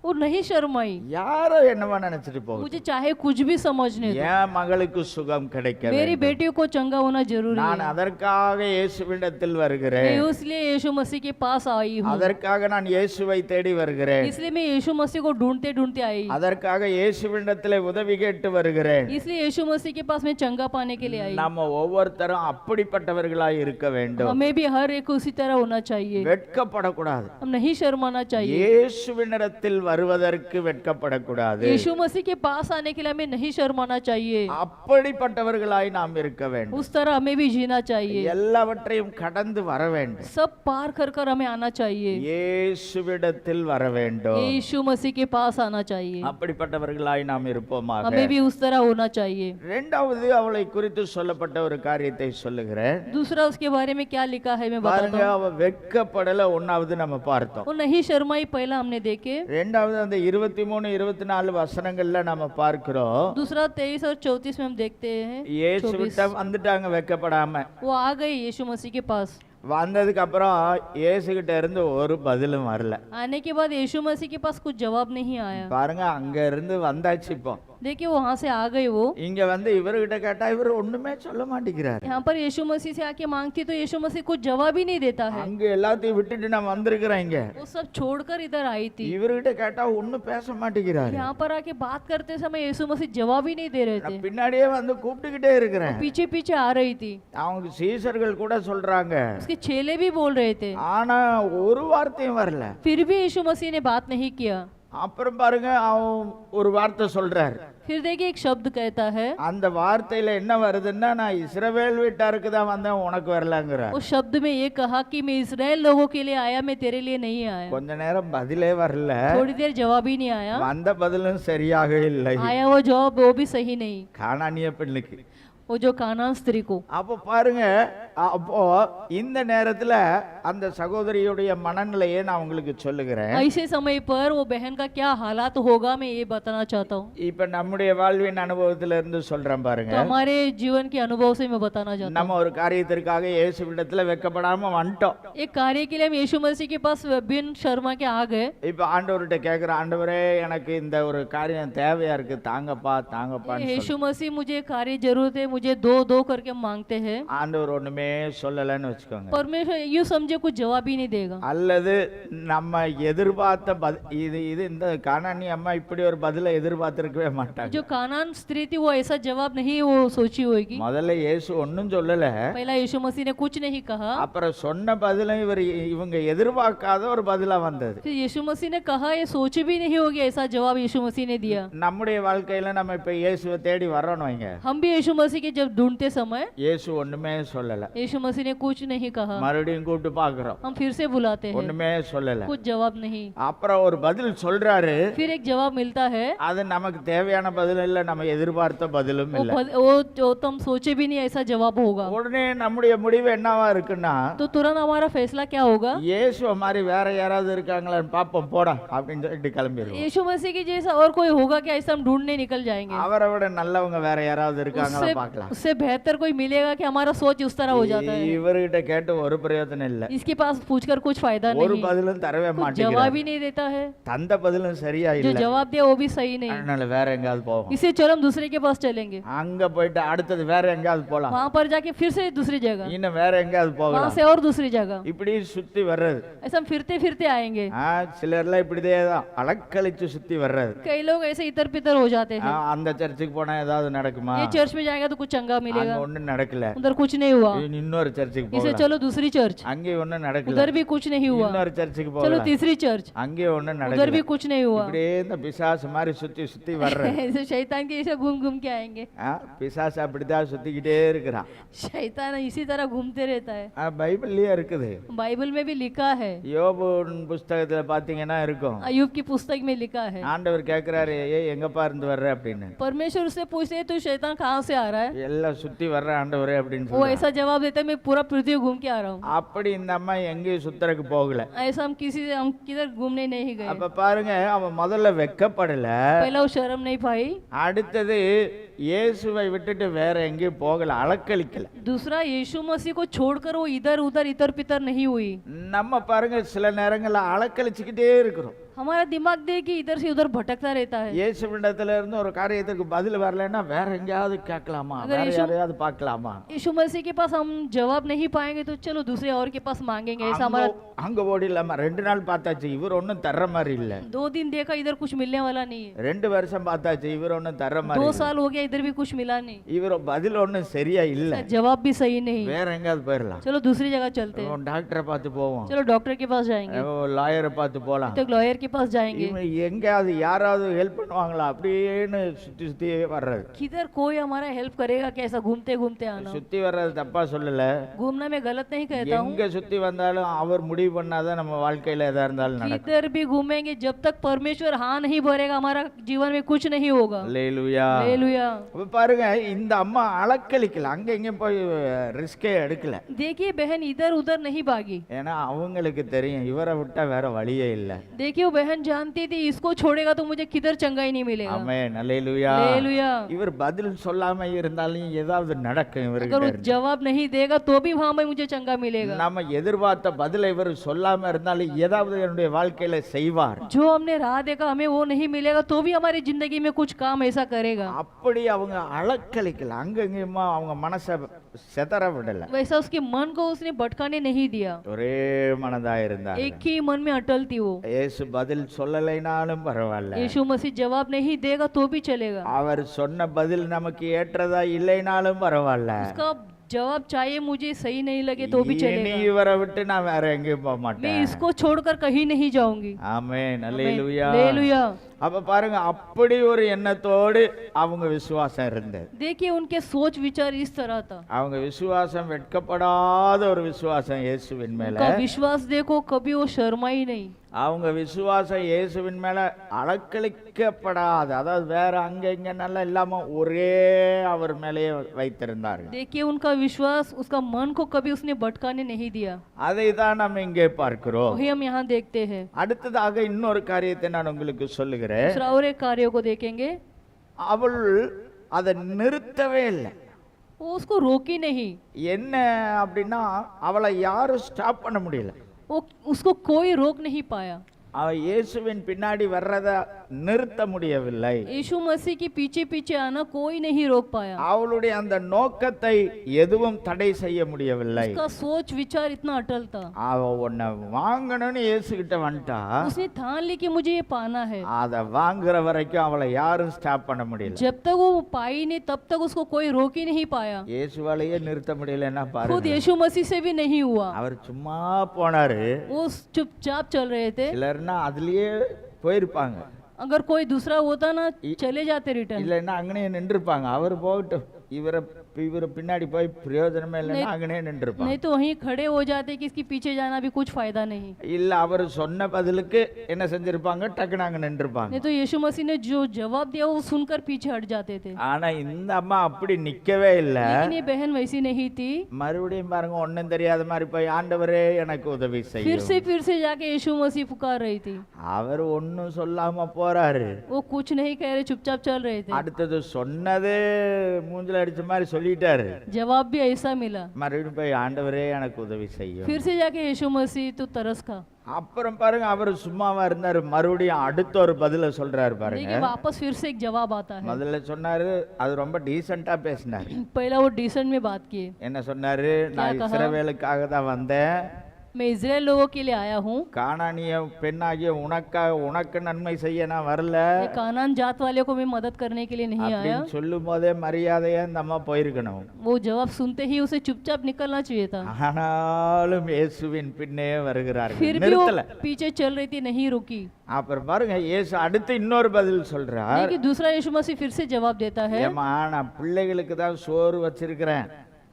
वो नहीं शर्माई, யாரோ என்னவா நினைச்சிட்டு போகுது. मुझे चाहे कुछ भी समझने दो, என் மகளுக்கு சுகம் கிடைக்க मेरी வேண்டும். बेटी को चंगा होना जरूरी நான் है। அதற்காக இயேசுவிடத்தில் வருகிறேன், मैं इसलिए यीशु मसीह के पास आई हूँ, அதற்காக நான் இயேசுவை தேடி வருகிறேன், इसलिए मैं यीशु मसीह को ढूंढते ढूंढते आई, அதற்காக இயேசுவிடத்தில் உதவி கேட்டு வருகிறேன். इसलिए यीशु मसीह के पास मैं चंगा पाने के लिए आई। நம்ம ஒவ்வொருத்தரும் அப்படிப்பட்டவர்களாய் இருக்க வேண்டும். हमें भी हर एक उसी तरह होना चाहिए, வெட்கப்படக்கூடாது. हम नहीं शर्माना चाहिए। இயேசுவினிடத்தில் வருவதற்கு வெட்கப்படக்கூடாது. यीशु मसीह के पास आने के लिए हमें नहीं शर्माना चाहिए, அப்படிப்பட்டவர்களாய் நாம் இருக்க வேண்டும். उस तरह हमें भी जीना चाहिए, எல்லாவற்றையும் கடந்து வர வேண்டும். सब पार कर कर हमें आना चाहिए, இயேசுவிடத்தில் வர வேண்டும். यीशु मसीह के पास आना चाहिए, அப்படிப்பட்டவர்களாய் நாம் இருப்போமாக. हमें भी उस तरह होना चाहिए। இரண்டாவது அவளை குறித்து சொல்லப்பட்ட ஒரு காரியத்தை சொல்லுகிறேன். दूसरा उसके बारे में क्या लिखा है मैं பாருங்க, बताता हूँ। அவ வெட்கப்படல. ஒன்னாவது நம்ம பார்த்தோம். वो नहीं शर्माई, पहला हमने देखे। இரண்டாவது அந்த 23 24 வசனங்கள்ல நம்ம பார்க்கிறோம். दूसरा 23 और 34 में हम देखते हैं, இயேசுவிட்ட வந்துட்டாங்க வெட்கப்படாம. वो आ गए यीशु मसीह के पास। வந்ததுக்கு அப்புறம் இயேசுகிட்ட இருந்து ஒரு பதிலும் வரல. आने के बाद यीशु मसीह के पास कुछ जवाब नहीं आया। பாருங்க, அங்க இருந்து வந்தாச்சு. இப்போ देखिए वहां से आ गए वो, இங்க வந்து இவர்கிட்ட கேட்டா இவர் ஒண்ணுமே சொல்ல மாட்டேங்கிறார். यहाँ पर यीशु मसीह से आके मांगती तो यीशु मसीह कुछ जवाब ही नहीं देता है। அங்க எல்லாத்தையும் விட்டுட்டு நான் வந்திருக்கிறேன். இங்க वो सब छोड़कर इधर आई थी, இவர்கிட்ட கேட்டா ஒண்ணும் பேச மாட்டேங்கிறார். यहाँ पर आके बात करते समय यीशु मसीह जवाब ही नहीं दे रहे थे, நான் பின்னாடியே வந்து கூப்பிட்டுக்கிட்டே இருக்கிறேன். पीछे पीछे आ रही थी। அவங்க சீசர்கள் கூட சொல்றாங்க, उसके चेले भी बोल रहे थे, ஆனா ஒரு வார்த்தையும் வரல. फिर भी यीशु मसीह ने बात नहीं किया। அப்புறம் பாருங்க, அவன் ஒரு வார்த்தை சொல்றார். फिर देखिए एक शब्द कहता है, அந்த வார்த்தையில என்ன வருதுன்னா, நான் இஸ்ரவேல் வீட்டாருக்கு தான் வந்தேன், உனக்கு வரலங்கிறார். उस शब्द में ये कहा कि मैं इस्राएल लोगों के लिए आया, मैं तेरे लिए नहीं आया। கொஞ்ச நேரம் பதிலே வரல. थोड़ी देर जवाब ही नहीं आया, வந்த பதிலும் சரியாக இல்லை. आया वो जवाब वो भी सही नहीं, கானானிய பெண்ணுக்கு. वो जो कानान स्त्री को। அப்போ பாருங்க, அப்போ இந்த நேரத்துல அந்த சகோதரியுடைய மனநிலையை நான் உங்களுக்கு சொல்லுகிறேன். ऐसे समय पर वो बहन का क्या हालात होगा मैं ये बताना चाहता हूँ। இப்ப நம்முடைய வாழ்வின் அனுபவத்துல இருந்து சொல்றேன் பாருங்க. तो हमारे जीवन के अनुभव से मैं बताना चाहता हूँ। நம்ம ஒரு காரியத்திற்காக இயேசுவிடத்துல வெட்கப்படாம வந்துட்டோம். एक कार्य के लिए हम यीशु मसीह के पास बिन शर्मा के आ गए। இப்ப ஆண்டவர்கிட்ட கேட்கிற, ஆண்டவரே எனக்கு இந்த ஒரு காரியம் தேவையா இருக்கு, தாங்கப்பா தாங்கப்பா. यीशु मसीह मुझे कार्य जरूरत है, मुझे दो दो करके मांगते हैं, ஆண்டவர் ஒண்ணுமே சொல்லலைன்னு வச்சுக்கோங்க, परमेश्वर यूं समझे कुछ जवाब ही नहीं देगा। அல்லது நம்ம எதிர்பார்த்த இது இது இந்த கானானி அம்மா இப்படி ஒரு பதிலை எதிர்பார்த்திருக்கவே மாட்டாங்க. जो कानान स्त्री थी वो ऐसा जवाब नहीं वो सोची होगी। முதல்ல இயேசு ஒன்னும் சொல்லல, पहला यीशु मसीह ने कुछ नहीं कहा, அப்புறம் சொன்ன பதிலும் இவங்க எதிர்பார்க்காத ஒரு பதிலா வந்தது. फिर यीशु मसीह ने कहा, ये सोची भी नहीं होगी ऐसा जवाब यीशु मसीह ने दिया। நம்முடைய வாழ்க்கையில நம்ம இப்ப இயேசுவை தேடி வர்றோம் வைங்க, हम भी यीशु मसीह के जब ढूंढते समय இயேசு ஒண்ணுமே சொல்லல, यीशु मसीह ने कुछ नहीं कहा, மறுபடியும் கூப்பிட்டு பாக்குறோம், हम फिर से बुलाते हैं, ஒண்ணுமே சொல்லல, कुछ जवाब नहीं, அப்புறம் ஒரு பதில் சொல்றாரு, फिर एक जवाब मिलता है, அது நமக்கு தேவையான பதில் இல்ல, நம்ம எதிர்பார்த்த பதிலும் இல்ல, वो जो तुम सोचे भी नहीं ऐसा जवाब होगा। உடனே நம்முடைய முடிவு என்னவா இருக்குன்னா, तो तुरंत हमारा फैसला क्या होगा, இயேசு மாதிரி வேற யாராவது இருக்காங்களான்னு பாப்போம் போடா அப்படின்னு சொல்லிட்டு கிளம்பிடுவோம். यीशु मसीह की जैसा और कोई होगा क्या ऐसा हम ढूंढने निकल जाएंगे। அவரை விட நல்லவங்க வேற யாராவது இருக்காங்களா பார்க்கலாம், उससे बेहतर कोई मिलेगा कि हमारा सोच उस तरह हो जाता है। இவர்கிட்ட கேட்டு ஒரு பிரயோஜனம் இல்ல, इसके पास पूछकर कुछ फायदा ஒரு नहीं, பதிலும் தரவே कुछ மாட்டேங்கிறார், जवाब ही नहीं देता है, தந்த பதிலும் சரியா जो இல்ல, जवाब दिया वो भी सही नहीं, அதனால வேற எங்காவது போவோம், इसे चलो हम दूसरे के पास चलेंगे, அங்க போயிட்டு அடுத்தது வேற எங்காவது போலாம், वहां पर जाके फिर से दूसरी जगह, இன்னும் வேற எங்காவது वहां போகலாம், से और दूसरी जगह, இப்படி சுத்தி வர்றது. ऐसा हम फिरते फिरते आएंगे। சிலர்லாம் இப்படிதான் அலக்கழிச்சு சுத்தி வர்றது. कई लोग ऐसे इधर पितर हो जाते हैं, அந்த சர்ச்சுக்கு போனா ஏதாவது நடக்குமா, ये चर्च में जाएगा तो कुछ चंगा मिलेगा, அங்க ஒண்ணும் நடக்கல, उधर कुछ नहीं हुआ, இன்னொரு சர்ச்சுக்கு इसे போகலாம், चलो दूसरी चर्च, அங்கே ஒண்ணும் நடக்கல, उधर भी कुछ नहीं हुआ, இன்னொரு சர்ச்சுக்கு चलो போகலாம், तीसरी चर्च, அங்கே ஒண்ணும் उधर நடக்கல, भी कुछ नहीं हुआ। இப்படியே இந்த பிசாசு மாதிரி சுத்தி சுத்தி வர்றது. ऐसे शैतान के ऐसे घूम घूम के आएंगे, பிசாசு அப்படிதான் சுத்திக்கிட்டே இருக்கிறான். शैतान इसी तरह घूमते रहता है। பைபிள்லயே இருக்குது, बाइबल में भी लिखा है, யோபு புஸ்தகத்துல பாத்தீங்கன்னா இருக்கும், अय्यूब की पुस्तक में लिखा है, ஆண்டவர் கேக்குறாரு எங்கப்பா இருந்து வர்ற அப்படின்னு, परमेश्वर उससे पूछते हैं तो शैतान कहाँ से आ रहा है, எல்லாம் சுத்தி வர்ற ஆண்டவரே அப்படின்னு वो சொல்றாரு. ऐसा जवाब देता है मैं पूरा पृथ्वी घूम के आ रहा हूँ। அப்படி இந்த அம்மா எங்கேயும் சுத்தறக்கு போகல. ऐसा हम किधर घूमने नहीं गए। அப்ப பாருங்க, அவன் முதல்ல வெக்கப்படல, पहला वो शर्म नहीं पाई, அடுத்தது இயேசுவை விட்டுட்டு வேற எங்கேயும் போகல, அலக்களிக்கல. दूसरा यीशु मसीह को छोड़कर वो इधर उधर इतर पितर नहीं हुई। நம்ம பாருங்க சில நேரங்கள்ல அலக்களிச்சுக்கிட்டே இருக்கிறோம். हमारा दिमाग दे कि इधर से उधर भटकता रहता है। இயேசுவிடத்துல இருந்து ஒரு காரியத்துக்கு பதில் வரலன்னா வேற எங்கேயாவது கேட்கலாமா, வேற யாரையாவது பார்க்கலாமா, यीशु मसीह के पास हम जवाब नहीं पाएंगे तो चलो दूसरे और के पास मांगेंगे, ऐसा हमारा அங்க ஓடிடலாமா. 2 நாள் பார்த்தாச்சு, இவர் ஒன்னும் தர்ற மாதிரி இல்ல. 2 दिन देखा इधर कुछ मिलने वाला नहीं है, 2 வருஷம் பார்த்தாச்சு, இவர் ஒன்னும் தர்ற மாதிரி 2 இல்ல. साल हो गया इधर भी कुछ मिला नहीं, இவர் பதில் ஒன்னும் சரியா இல்ல, जवाब भी सही नहीं, வேற எங்கேயாவது போயிடலாம், चलो दूसरी जगह चलते हैं, டாக்டரை பார்த்து போவோம், चलो डॉक्टर के पास जाएंगे, லாயரை பார்த்து போலாம், तो लॉयर के पास जाएंगे, எங்கேயாவது யாராவது ஹெல்ப் பண்ணுவாங்களா அப்படின்னு சுத்தி சுத்தி வர்றது. किधर कोई हमारा हेल्प करेगा कैसा घूमते घूमते आना। சுத்தி வர்றது தப்பா சொல்லல, घूमना मैं गलत नहीं कहता हूँ, எங்க சுத்தி வந்தாலும் அவர் முடிவு பண்ணாதான் நம்ம வாழ்க்கையில எதா இருந்தாலும் நடக்கும். किधर भी घूमेंगे जब तक परमेश्वर हाँ नहीं भरेगा हमारा जीवन में कुछ नहीं होगा। அல்லேலூயா. हालेलुया। அப்ப பாருங்க, இந்த அம்மா அலக்களிக்கல, அங்க இங்க போய் ரிஸ்கே எடுக்கல. देखिए बहन इधर उधर नहीं भागी, ஏன்னா அவங்களுக்கு தெரியும் இவரை விட்டா வேற வழியே இல்ல. देखिए वो बहन जानती थी इसको छोड़ेगा तो मुझे किधर चंगाई नहीं मिलेगा। ஆமென். அல்லேலூயா. हालेलुया। இவர் பதில் சொல்லாம இருந்தாலும் ஏதாவது நடக்கும் अगर वो இவருக்கு. जवाब नहीं देगा तो भी वहां में मुझे चंगा मिलेगा। நம்ம எதிர்பார்த்த பதிலை இவர் சொல்லாம இருந்தாலும் ஏதாவது என்னுடைய வாழ்க்கையில செய்வார். जो हमने राह देखा हमें वो नहीं मिलेगा तो भी हमारी जिंदगी में कुछ काम ऐसा करेगा। அப்படி அவங்க அலக்களிக்கல, அங்கங்கேயுமா அவங்க மனசை செதற விடல, वैसा उसके मन को उसने भटकाने नहीं दिया, ஒரே மனதா இருந்தார். एक ही मन में अटल थी वो। இயேசு பதில் சொல்லலைனாலும் பரவாயில்ல, यीशु मसीह जवाब नहीं देगा तो भी चलेगा, அவர் சொன்ன பதில் நமக்கு ஏற்றதா இல்லைனாலும் பரவாயில்ல, उसका जवाब चाहिए मुझे सही नहीं लगे तो भी இனி चलेगा, இவரை விட்டு நான் வேற எங்கேயும் போக मैं மாட்டேன். इसको छोड़कर कहीं नहीं जाऊंगी। ஆமென். அல்லேலூயா. हालेलुया। அப்ப பாருங்க, அப்படி ஒரு எண்ணத்தோடு அவங்க விசுவாசம் இருந்தது. देखिए उनके सोच विचार इस तरह था, அவங்க விசுவாசம் வெட்கப்படாத ஒரு விசுவாசம் இயேசுவின் மேல. उनका विश्वास देखो कभी वो शर्माई नहीं, அவங்க விசுவாசம் இயேசுவின் மேல அலக்களிக்கப்படாது, அதாவது வேற அங்க இங்க நல்லா இல்லாம ஒரே அவர் மேலேயே வைத்திருந்தார்கள். देखिए उनका विश्वास उसका मन को कभी उसने भटकाने नहीं दिया, அதை தான் நம்ம இங்கே பார்க்கிறோம். वही हम यहाँ देखते हैं। அடுத்ததாக இன்னொரு காரியத்தை நான் உங்களுக்கு சொல்லுகிறேன். दूसरा और एक कार्य को देखेंगे, அவள் அதை நிறுத்தவே இல்லை. वो उसको रोकी नहीं, என்ன அப்படின்னா அவளை யாரும் ஸ்டாப் பண்ண முடியல. वो उसको कोई रोक नहीं पाया, அவ இயேசுவின் பின்னாடி வர்றத நிறுத்த முடியவில்லை. यीशु मसीह के पीछे पीछे आना कोई नहीं रोक पाया, அவளுடைய அந்த நோக்கத்தை எதுவும் தடை செய்ய முடியவில்லை. उसका सोच विचार इतना अटल था, அவ உன்னை வாங்கணும்னு இயேசு கிட்ட வந்துட்டா, उसने ठान ली कि मुझे ये पाना है। அதை வாங்குற வரைக்கும் அவளை யாரும் ஸ்டாப் பண்ண முடியல. जब तक वो पाई नहीं तब तक उसको कोई रोक ही नहीं पाया, இயேசுவாலேயே நிறுத்த முடியலன்னா खुद பாருங்க. यीशु मसीह से भी नहीं हुआ, அவர் சும்மா போனாரு. वो चुपचाप चल रहे थे। சிலர்னா அதுலயே போயிருப்பாங்க, अगर कोई दूसरा होता ना चले जाते रिटर्न, இல்லைன்னா அங்கனே நின்றுப்பாங்க. அவர் போகட்டும், இவரை பின்னாடி போய் பிரயோஜனமே இல்லைன்னா அங்கனே நின்றுப்பாங்க. नहीं तो वहीं खड़े हो जाते कि इसके पीछे जाना भी कुछ फायदा नहीं। இல்ல அவர் சொன்ன பதிலுக்கு என்ன செஞ்சிருப்பாங்க, டக்குனு அங்க நின்றுப்பாங்க. नहीं तो यीशु मसीह ने जो जवाब दिया वो सुनकर पीछे हट जाते थे। ஆனா இந்த அம்மா அப்படி நிக்கவே இல்ல. लेकिन ये बहन वैसी नहीं थी, மறுபடியும் பாருங்க, ஒண்ணும் தெரியாத மாதிரி போய் ஆண்டவரே எனக்கு உதவி செய்யும். फिर से जाके यीशु मसीह पुकार रही थी। அவர் ஒன்னும் சொல்லாம போறாரு. वो कुछ नहीं कह रहे, चुपचाप चल रहे थे। அடுத்தது சொன்னதே மூஞ்சில அடிச்ச மாதிரி சொல்லிட்டாரு. जवाब भी ऐसा मिला, மறுபடியும் போய் ஆண்டவரே எனக்கு உதவி செய்யும். फिर से जाके यीशु मसीह तो तरस खा। அப்புறம் பாருங்க, அவர் சும்மாவா இருந்தாரு, மறுபடியும் அடுத்த ஒரு பதில சொல்றாரு பாருங்க. देखिए वापस फिर से एक जवाब आता है। முதல்ல சொன்னாரு, அது ரொம்ப டீசென்ட்டா பேசினாரு. पहला वो डिसेंट में बात किए, என்ன சொன்னாரு, நான் இஸ்ரவேலுக்காக தான் வந்தேன், मैं इजराइल लोगों के लिए आया हूँ, கானானிய பெண்ணாகிய உனக்கு நன்மை செய்ய நான் வரல ये कानान जात वाले को मैं मदद करने के लिए नहीं आया। அப்படின்னு சொல்லும் போதே மரியாதையா இந்த அம்மா போயிருக்கணும். वो जवाब सुनते ही उसे चुपचाप निकलना चाहिए था, ஆனாலும் இயேசுவின் பின்னே வருகிறார்கள். फिर भी वो நிறுத்தல. पीछे चल रही थी, नहीं रुकी। அப்புறம் பாருங்க, இயேசு அடுத்து இன்னொரு பதில் சொல்றார். देखिए दूसरा यीशु मसीह फिर से जवाब देता है, ஏம்மா, நான் பிள்ளைகளுக்கு தான் சோறு வச்சிருக்கிறேன்,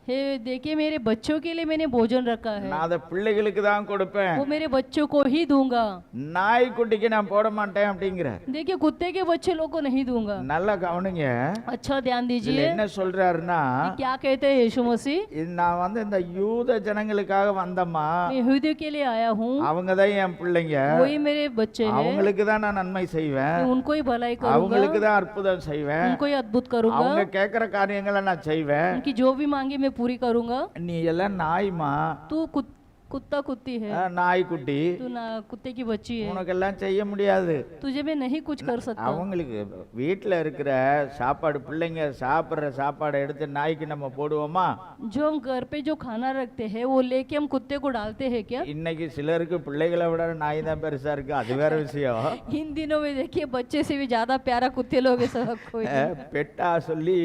हे देखिए मेरे बच्चों के लिए मैंने भोजन रखा है, நான் அதை பிள்ளைகளுக்கு தான் கொடுப்பேன், वो मेरे बच्चों को ही दूंगा। நாய்க்குட்டிக்கு நான் போட மாட்டேன் அப்படிங்கிற. देखिए कुत्ते के बच्चे लोग को नहीं दूंगा। நல்லா கவனிங்க. अच्छा ध्यान இதுல दीजिए, என்ன சொல்றாருன்னா, ये क्या कहते हैं यीशु मसीह, நான் வந்து இந்த யூத ஜனங்களுக்காக வந்தம்மா, मैं यहूदियों के लिए आया हूँ, அவங்க தான் என் பிள்ளைங்க, वही मेरे बच्चे हैं, அவங்களுக்கு தான் நான் நன்மை செய்வேன், मैं उनको ही भलाई करूंगा, அவங்களுக்கு தான் அற்புதம் செய்வேன், उनको ही अद्भुत करूंगा, அவங்க கேட்கிற காரியங்களை நான் செய்வேன். उनकी जो भी मांगे मैं पूरी करूंगा। நீ எல்லாம் நாய்மா, तू कुत्ता कुत्ती है, நாய்க்குட்டி, तू ना कुत्ते की बच्ची है, உனக்கெல்லாம் செய்ய முடியாது. तुझे मैं नहीं कुछ कर सकता। அவங்களுக்கு வீட்டில் இருக்கிற சாப்பாடு, பிள்ளைங்க சாப்பிட்ற சாப்பாடை எடுத்து நாய்க்கு நம்ம போடுவோமா? जो हम घर पे जो खाना रखते हैं वो लेके हम कुत्ते को डालते हैं क्या? இன்னைக்கு சிலருக்கு பிள்ளைகளை விட நாய் தான் பெருசா இருக்கு, அது வேற விஷயம். इन दिनों में देखिए बच्चे से भी ज्यादा प्यारा कुत्ते लोग हैं सब कोई। பெட்டா சொல்லி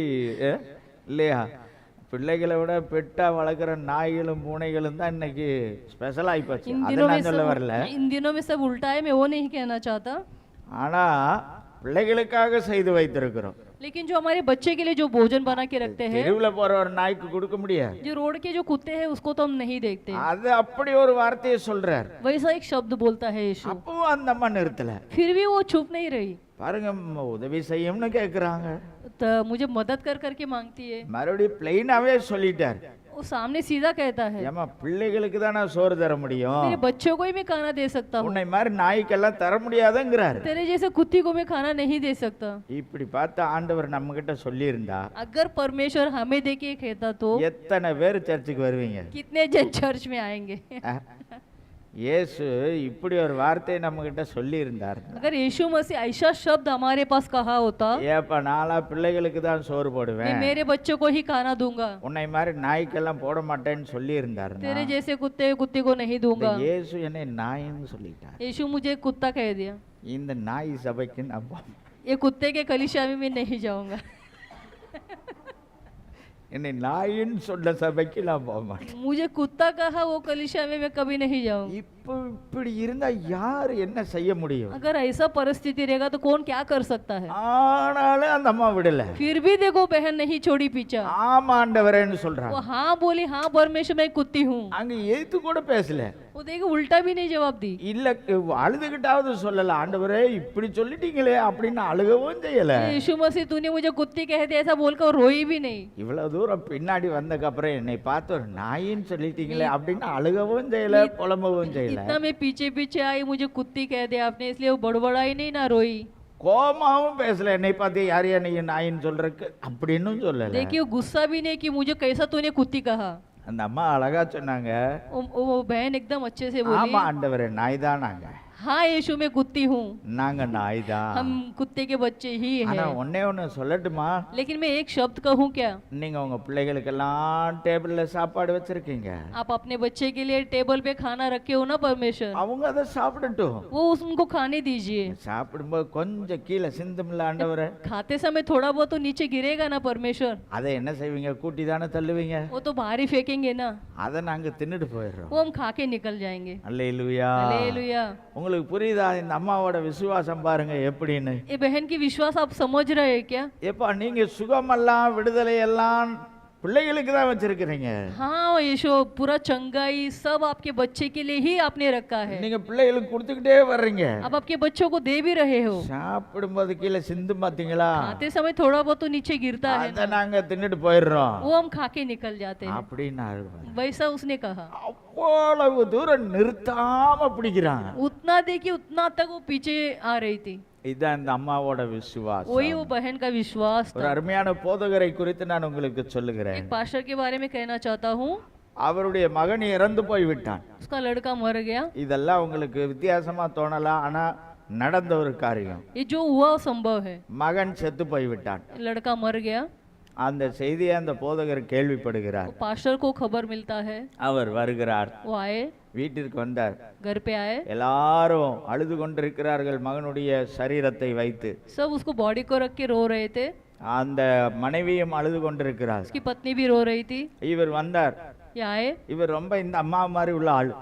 இல்லையா, பிள்ளைகளை விட பெட்டா வளர்க்குற நாய்களும் பூனைகளும் தான் இன்னைக்கு ஸ்பெஷல் ஆகிப்போச்சு. அதை நான் சொல்ல வரல. इन दिनों में सब उल्टा है, मैं वो नहीं कहना चाहता, ஆனா பிள்ளைகளுக்காக செய்து வைத்திருக்கிறோம். लेकिन जो हमारे बच्चे के लिए जो भोजन बना के रखते हैं, தெருவில் போற ஒரு நாய்க்கு கொடுக்க முடியாது. जो रोड के जो कुत्ते हैं उसको तो हम नहीं देखते। அது அப்படி ஒரு வார்த்தையை சொல்றார். वैसा एक शब्द बोलता है यीशु, அப்பவும் அந்த அம்மா நிறுத்தல. फिर भी वो चुप नहीं रही। பாருங்க, உதவி செய்யும்னு கேட்குறாங்க, तो मुझे मदद कर करके मांगती है, மறுபடியும் பிளைனாவே சொல்லிட்டார். वो सामने सीधा कहता है, ஏமா, பிள்ளைகளுக்கு தான் நான் சோறு தர முடியும், मेरे बच्चों को ही मैं खाना दे सकता हूँ, உன்னை மாதிரி நாய்க்கெல்லாம் தர முடியாதுங்கிறாரு. तेरे जैसे कुत्ती को मैं खाना नहीं दे सकता। இப்படி பார்த்து ஆண்டவர் நம்ம கிட்ட சொல்லியிருந்தா अगर परमेश्वर हमें देके कहता तो எத்தனை பேர் சர்ச்சுக்கு வருவீங்க? कितने जन चर्च में आएंगे? இயேசு இப்படி ஒரு வார்த்தையை நம்ம கிட்ட சொல்லி இருந்தார். अगर यीशु मसीह ऐसा शब्द हमारे पास कहा होता, ஏப்பா, நாளா பிள்ளைகளுக்கு தான் சோறு मैं போடுவேன், मेरे बच्चों को ही खाना दूंगा, உன்னை மாதிரி நாய்க்கெல்லாம் போட மாட்டேன்னு சொல்லி இருந்தார். तेरे जैसे कुत्ते को नहीं दूंगा। இயேசு என்னை நாயின்னு சொல்லிட்டார். यीशु मुझे कुत्ता कह दिया, இந்த நாய் சபைக்கு நான் ये कुत्ते के कलीसिया में मैं नहीं जाऊंगा। என்னை நாயின்னு சொன்ன சபைக்கு நான் போக மாட்டேன். मुझे कुत्ता कहा वो कलीसिया में मैं कभी नहीं जाऊंगा। இப்படி இருந்தா யார் என்ன செய்ய முடியும்? अगर ऐसा परिस्थिति रहेगा तो कौन क्या कर सकता है? ஆனாலும் அந்த அம்மா விடல. फिर भी देखो बहन नहीं छोड़ी पीछा, ஆமா ஆண்டவரேன்னு சொல்றாங்க. वो हाँ बोली, हाँ परमेश्वर मैं कुत्ती हूँ। அங்க எதுக்கு கூட பேசல. वो देखो उल्टा भी नहीं जवाब दी, இல்ல அழுதுகிட்டாவது சொல்லல, ஆண்டவரே இப்படி சொல்லிட்டீங்களே அப்படின்னு அழுகவும் செய்யல. यीशु मसीह तूने मुझे कुत्ती कह दिया ऐसा बोलकर रोई भी नहीं। இவ்வளவு தூரம் பின்னாடி வந்ததுக்கு அப்புறம் என்னை பார்த்து ஒரு நாயின்னு சொல்லிட்டீங்களே அப்படின்னு அழுகவும் செய்யல, புலம்பவும் செய்யல. इतना मैं पीछे पीछे आई, मुझे कुत्ती कह दिया आपने, इसलिए वो बड़बड़ाई नहीं ना रोई। கோமாவும் பேசல, என்னை பார்த்து யாரையா நீ நாயின்னு சொல்றதுக்கு அப்படின்னு சொல்லல. देखिए गुस्सा भी नहीं कि मुझे कैसा तूने कुत्ती कहा। அந்த அம்மா அழகா சொன்னாங்க, वो बहन एकदम अच्छे से बोली, ஆமா ஆண்டவரே நாய் தான் நாங்க. हाँ यीशु मैं कुत्ती हूँ, நாங்க நாய் தான். हम कुत्ते के बच्चे ही ஆனா हैं। ஒன்னே ஒண்ணு சொல்லட்டுமா, लेकिन मैं एक शब्द कहूँ क्या, நீங்க உங்க பிள்ளைகளுக்கெல்லாம் டேபிள்ல சாப்பாடு வச்சிருக்கீங்க, आप अपने बच्चे के लिए टेबल पे खाना रखे हो ना परमेश्वर, அவங்க அதை சாப்பிடட்டும். वो उनको खाने दीजिए। சாப்பிடும்போது கொஞ்சம் கீழே சிந்தும்ல ஆண்டவரே, खाते समय थोड़ा बहुत तो नीचे गिरेगा ना परमेश्वर, அதை என்ன செய்வீங்க, கூட்டி தானே தள்ளுவீங்க, वो तो बाहर ही फेंकेंगे ना, அதை நாங்க தின்னுட்டு போயிடுறோம். वो हम खा के निकल जाएंगे। அல்லேலூயா. हालेलुया। உங்களுக்கு புரியுதா இந்த அம்மாவோட விசுவாசம் பாருங்க எப்படின்னு. ये बहन की विश्वास आप समझ रहे हैं क्या? எப்பா நீங்க சுகமெல்லாம் விடுதலை எல்லாம் பிள்ளைகளுக்கு தான் வச்சிருக்கிறீங்க. हाँ यीशु, पूरा चंगाई सब आपके बच्चे के लिए ही आपने रखा है, நீங்க பிள்ளைகளுக்கு கொடுத்துக்கிட்டே வர்றீங்க. अब आपके बच्चों को दे भी रहे हो। சாப்பிடும்போது கீழே சிந்து பாத்தீங்களா, खाते समय थोड़ा बहुत तो नीचे गिरता है அதை ना, நாங்க தின்னுட்டு போயிடுறோம் वो हम खा के निकल जाते हैं। அப்படின்னு. वैसा उसने कहा, அவ்வளவு தூரம் நிறுத்தாம பிடிக்கிறாங்க. उतना देखिए उतना तक वो पीछे आ रही थी, இதுதான் இந்த அம்மாவோட விசுவாசம். वही वो बहन का विश्वास ஒரு था। அருமையான போதகரை குறித்து நான் உங்களுக்கு சொல்லுகிறேன். एक पास्टर के बारे में कहना चाहता हूँ, அவருடைய மகன் இறந்து போய் விட்டான். उसका लड़का मर गया। இதெல்லாம் உங்களுக்கு வித்தியாசமா தோணலாம், ஆனா நடந்த ஒரு காரியம். ये जो हुआ वो संभव है, மகன் செத்து போய் விட்டான். लड़का मर गया। அந்த செய்தியை அந்த போதகர் கேள்விப்படுகிறார். वो पास्टर को खबर मिलता है, அவர் வருகிறார், वो आए, வீட்டிற்கு வந்தார். घर पे आए, எல்லாரும் அழுது கொண்டிருக்கிறார்கள் மகனுடைய சரீரத்தை வைத்து. सब उसको बॉडी को रख के रो रहे थे, அந்த மனைவியும் அழுது கொண்டிருக்கிறார். उसकी पत्नी भी रो रही थी। இவர் வந்தார். ये आए, இவர் ரொம்ப இந்த அம்மா மாதிரி உள்ள ஆள்.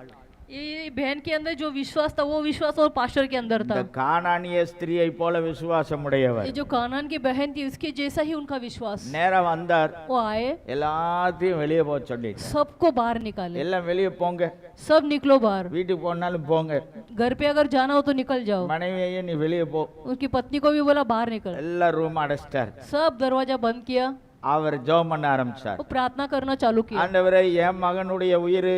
ये बहन के अंदर जो विश्वास था वो विश्वास और पास्टर के अंदर இந்த था। கானானிய ஸ்திரியை போல விசுவாசம் உடையவர். ये जो कानान की बहन थी उसके जैसा ही उनका विश्वास। நேரா வந்தார், वो आए, எல்லாத்தையும் வெளியே போக சொல்லிட்டு, सबको बाहर निकाले, எல்லாம் வெளியே போங்க, सब निकलो बाहर, வீட்டுக்கு போனாலும் போங்க, घर पे अगर जाना हो तो निकल जाओ। மனைவியையும் நீ வெளியே போ. उसकी पत्नी को भी बोला बाहर निकल, எல்லா ரூம் அடைச்சிட்டார். सब दरवाजा बंद किया, அவர் ஜெபம் பண்ண ஆரம்பிச்சார். वो प्रार्थना करना चालू किया। ஆண்டவரே என் மகனுடைய உயிர்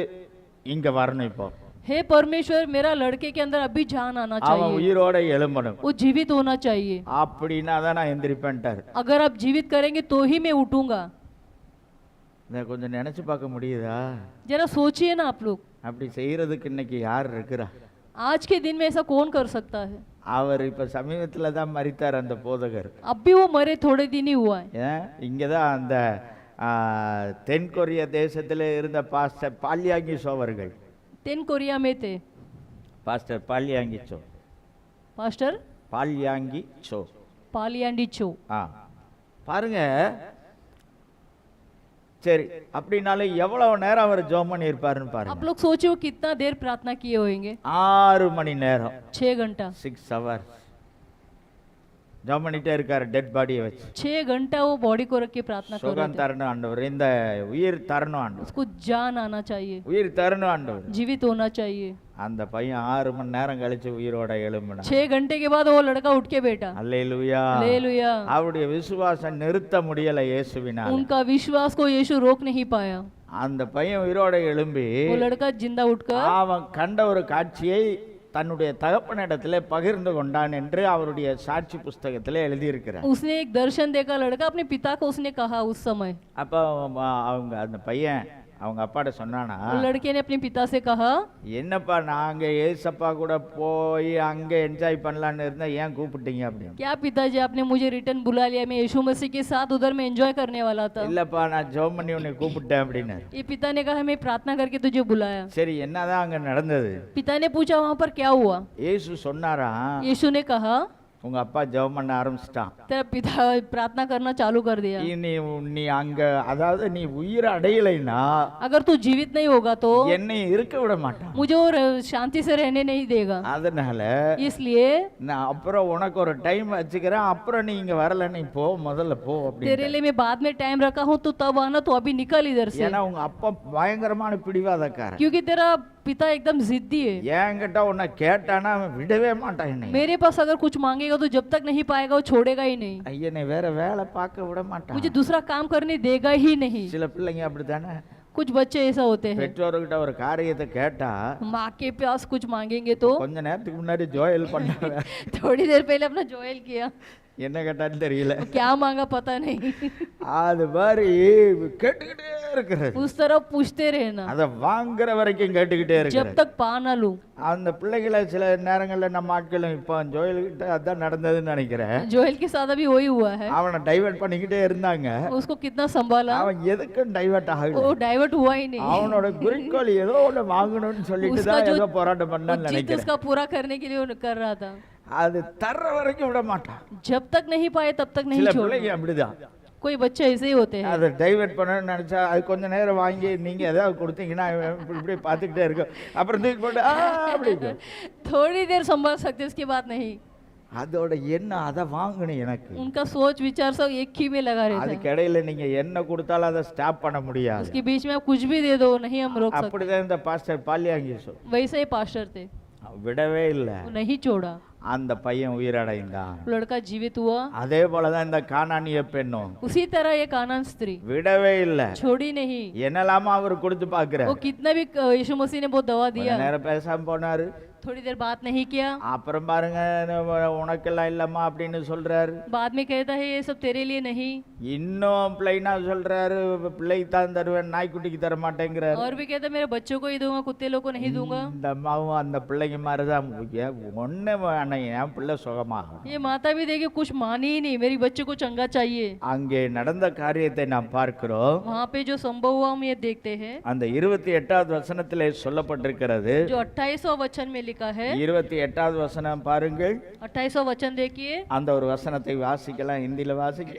இங்க வரணும், இப்போ हे परमेश्वर, मेरा लड़के के अंदर अभी जान आना அவன் चाहिए, உயிரோட எழும்பணும். वो जीवित होना चाहिए। அப்படின்னா தான் நான் எந்திரிப்பேன்ட்டார். अगर आप जीवित करेंगे तो ही मैं उठूंगा। இதை கொஞ்சம் நினைச்சு பார்க்க முடியுதா? जरा सोचिए ना आप लोग, அப்படி செய்யறதுக்கு இன்னைக்கு யார் இருக்கிறா? आज के दिन में ऐसा कौन कर सकता है? அவர் இப்ப சமீபத்துல தான் மரித்தார் அந்த போதகர். अब भी वो मरे थोड़े दिन ही हुआ है। ஏன் இங்கதான் அந்த தென் கொரிய தேசத்துல இருந்த பாஸ்டர் பால்யாங்கிசோ அவர்கள், तेन कोरिया में थे பாஸ்டர் பால்யாங்கிச்சோ, पास्टर பால்யாங்கிச்சோ. पालियांडी चो। பாருங்க, சரி அப்படின்னாலும் எவ்வளவு நேரம் அவர் ஜெபம் பண்ணி இருப்பாருன்னு आप பாருங்க. लोग सोचो वो कितना देर प्रार्थना किए होंगे? 6 மணி நேரம், 6 घंटा, 6 hours ஜெபம் பண்ணிட்டே இருக்காரு. டெட் பாடியை வச்சு 6 घंटा वो बॉडी को रख के प्रार्थना कर रहे சுகம் थे। தரணும் ஆண்டவர், இந்த உயிர் தரணும் ஆண்டவர், उसको जान आना चाहिए, உயிர் தரணும் ஆண்டவர். जीवित होना चाहिए। அந்த பையன் 6 மணி நேரம் கழிச்சு உயிரோட எழும்பினான். 6 घंटे के बाद वो लड़का उठ के बैठा। அல்லேலூயா. हालेलुया। அவருடைய விசுவாசம் நிறுத்த முடியல இயேசுவினால். उनका विश्वास को यीशु रोक नहीं पाया। அந்த பையன் உயிரோட எழும்பி वो लड़का जिंदा उठकर அவன் கண்ட ஒரு காட்சியை தன்னுடைய தகப்பனிடத்திலே பகிர்ந்து கொண்டான் என்று அவருடைய சாட்சி புஸ்தகத்திலே எழுதியிருக்கிறார். उसने एक दर्शन देखा, लड़का अपने पिता को उसने कहा उस समय। அப்போ அவங்க அந்த பையன் அவங்க அப்பாட்ட சொன்னானா, वो लड़के ने अपने पिता से कहा, என்னப்பா நாங்க ஏசப்பா கூட போய் அங்க என்ஜாய் பண்ணலான்னு இருந்தா ஏன் கூப்பிட்டீங்க அப்படின்னு. क्या पिताजी आपने मुझे रिटर्न बुला लिया, मैं यीशु मसीह के साथ उधर में एंजॉय करने वाला था। இல்லப்பா நான் ஜெபம் பண்ணி உன்னை கூப்பிட்டேன் அப்படின்னாரு. ये पिता ने कहा मैं प्रार्थना करके तुझे बुलाया। சரி என்னதான் அங்க நடந்தது? पिता ने पूछा वहां पर क्या हुआ? இயேசு சொன்னாரா, यीशु ने कहा உங்க அப்பா ஜெபம் பண்ண ஆரம்பிச்சிட்டான். तेरा पिता प्रार्थना करना चालू कर दिया। நீ அங்க அதாவது நீ உயிர் அடையலைன்னா अगर तू जीवित नहीं होगा तो என்னை இருக்க விட மாட்டான். मुझे और शांति से रहने नहीं देगा। அதனால इसलिए நான் அப்புறம் உனக்கு ஒரு டைம் வச்சுக்கிறேன், அப்புறம் நீ இங்க வரல, நீ போ, முதல்ல போ तेरे அப்படின்னு. लिए मैं बाद में टाइम रखा हूँ, तो तब आना, तो अभी निकल इधर से, ஏன்னா உங்க அப்பா பயங்கரமான பிடிவாதக்காரன். क्योंकि तेरा पिता एकदम जिद्दी है। என்கிட்ட உன்னை கேட்டானா அவன் விடவே மாட்டான் என்னை. मेरे पास अगर कुछ मांगेगा तो जब तक नहीं पाएगा वो छोड़ेगा ही नहीं, ஐயனை வேற வேலை பார்க்க விட மாட்டான். मुझे दूसरा काम करने देगा ही नहीं। சில பிள்ளைங்க அப்படித்தானே, कुछ बच्चे ऐसा होते हैं, பெற்றோர்கிட்ட ஒரு காரியத்தை கேட்டா माँ के पास कुछ मांगेंगे तो கொஞ்ச நேரத்துக்கு முன்னாடி ஜோயல் பண்ணாங்க, थोड़ी देर पहले अपना जोएल किया, என்ன கேட்டான்னு தெரியல. वो क्या मांगा पता नहीं। அது மாதிரி கேட்டுக்கிட்டே இருக்கிறது. उस तरह पूछते रहना அதை வாங்குற வரைக்கும் கேட்டுக்கிட்டே जब இருக்கிறது. तक पा ना लूं। அந்த பிள்ளைகளை சில நேரங்களில் நம்ம ஆட்களும் இப்போ ஜோயல்கிட்ட அதான் நடந்ததுன்னு நினைக்கிறேன். जोएल के साथ अभी वही हुआ है, அவனை டைவர்ட் பண்ணிக்கிட்டே இருந்தாங்க. उसको कितना संभाला, அவன் எதுக்கும் டைவர்ட் ஆகல. वो डाइवर्ट हुआ ही नहीं। அவனோட குறிக்கோள் ஏதோ ஒன்று வாங்கணும்னு சொல்லிட்டு उसका தான் जो- ஏதோ போராட்டம் वो பண்ணான்னு जिद நினைக்கிறேன். उसका पूरा करने के लिए वो कर रहा था। அது தர்ற வரைக்கும் விட மாட்டான். जब तक नहीं पाए तब तक नहीं சில छोड़ना। பிள்ளைங்க அப்படிதான். कोई बच्चे ऐसे ही होते हैं। அதை டைவர்ட் பண்ணணும்னு நினைச்சா அது கொஞ்ச நேரம் வாங்கி நீங்க ஏதாவது கொடுத்தீங்கன்னா இவன் இப்படி பார்த்துக்கிட்டே இருக்கும். அப்புறம் தூக்கி போட்டு அப்படி இருக்கும். थोड़ी देर संभाल सकते, उसके बाद नहीं। அதோட எண்ணம் அதை வாங்கணும் எனக்கு. उनका सोच विचार सब एक ही में लगा रहता है। அதுக்கு இடையில நீங்க என்ன கொடுத்தாலும் அதை ஸ்டாப் பண்ண முடியாது. उसके बीच में आप कुछ भी दे दो, नहीं हम रोक सकते। அப்படிதான் இந்த பாஸ்டர் பாலியாங்கி वैसे ही पास्टर थे, விடவே இல்லை. वो नहीं छोड़ा। அந்த பையன் உயிரடைந்தான். लड़का जीवित हुआ। அதே போலதான் இந்த கானானிய பெண்ணும் उसी तरह ये कानान स्त्री விடவே இல்லை. छोड़ी नहीं। என்னலாமா அவர் கொடுத்து பாக்குற. वो कितना भी यीशु मसीह ने बहुत दवा दिया, நேரம் பேசாம போனாரு. थोड़ी देर बात नहीं किया। அப்புறம் பாருங்க உனக்கெல்லாம் இல்லம்மா அப்படின்னு சொல்றாரு. बाद में कहता है ये सब तेरे लिए नहीं। இன்னும் பிளைனா சொல்றாரு, பிள்ளை தான் தருவேன் நாய்க்குட்டிக்கு தர மாட்டேங்கிறாரு. और भी कहता है मेरे बच्चों को ही दूंगा, कुत्ते लोग को नहीं दूंगा। இந்த அம்மாவும் அந்த பிள்ளைங்க மாதிரிதான் ஒண்ணு என் பிள்ளை சுகமாகும். ये माता भी देखिए कुछ मानी ही नहीं, मेरी बच्चे को चंगा चाहिए। அங்கே நடந்த காரியத்தை நாம் பார்க்கிறோம். वहाँ पे जो संभव हुआ हम ये देखते हैं। அந்த 28வது வசனத்திலே சொல்லப்பட்டிருக்கிறது. जो 28वां वचन में लिखा है, 28வது வசனம் பாருங்கள். 28वां वचन देखिए। அந்த ஒரு வசனத்தை வாசிக்கலாம், हिंदीல வாசிக்க.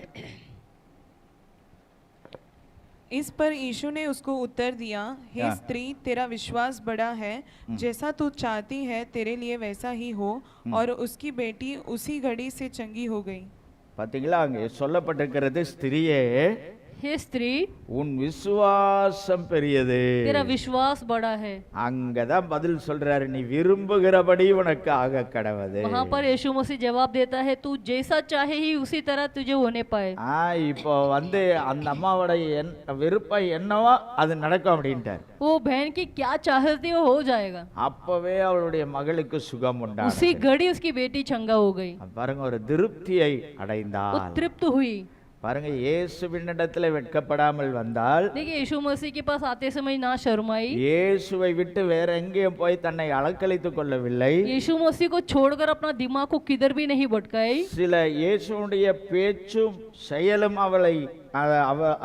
इस पर यीशु ने उसको उत्तर दिया, हे हाँ। स्त्री, तेरा विश्वास बड़ा है, जैसा तू चाहती है तेरे लिए वैसा ही हो। और उसकी बेटी उसी घड़ी से चंगी हो गई। பாத்தீங்களா, அங்கே சொல்லப்பட்டிருக்கிறது, ஸ்திரியே हे स्त्री, உன் விசுவாசம் பெரியது. तेरा विश्वास बड़ा है। அங்கதான் பதில் சொல்றாரு, நீ விரும்புகிறபடி உனக்கு ஆக கடவது. वहाँ पर यीशु मसीह जवाब देता है, तू जैसा चाहे ही उसी तरह तुझे होने पाए। இப்போ அந்த அம்மாவோட விருப்பம் என்னவோ அது நடக்கும் அப்படின்ட்டார். वो बहन की क्या चाहत थी वो हो जाएगा। அப்பவே அவளுடைய மகளுக்கு சுகம் உண்டானது. उसी घड़ी उसकी बेटी चंगा हो गई। பாருங்க, ஒரு திருப்தியை वो அடைந்தாள். तृप्त हुई। பாருங்க, இயேசுவினிடத்துல வெட்கப்படாமல் வந்தால், देखिए यीशु मसीह के पास आते समय ना शर्माई, இயேசுவை விட்டு வேற எங்கேயும் போய் தன்னை அலக்கழித்துக் கொள்ளவில்லை. यीशु मसीह को छोड़कर अपना दिमाग को किधर भी नहीं भटकाई। சில இயேசுடைய பேச்சும் செயலும்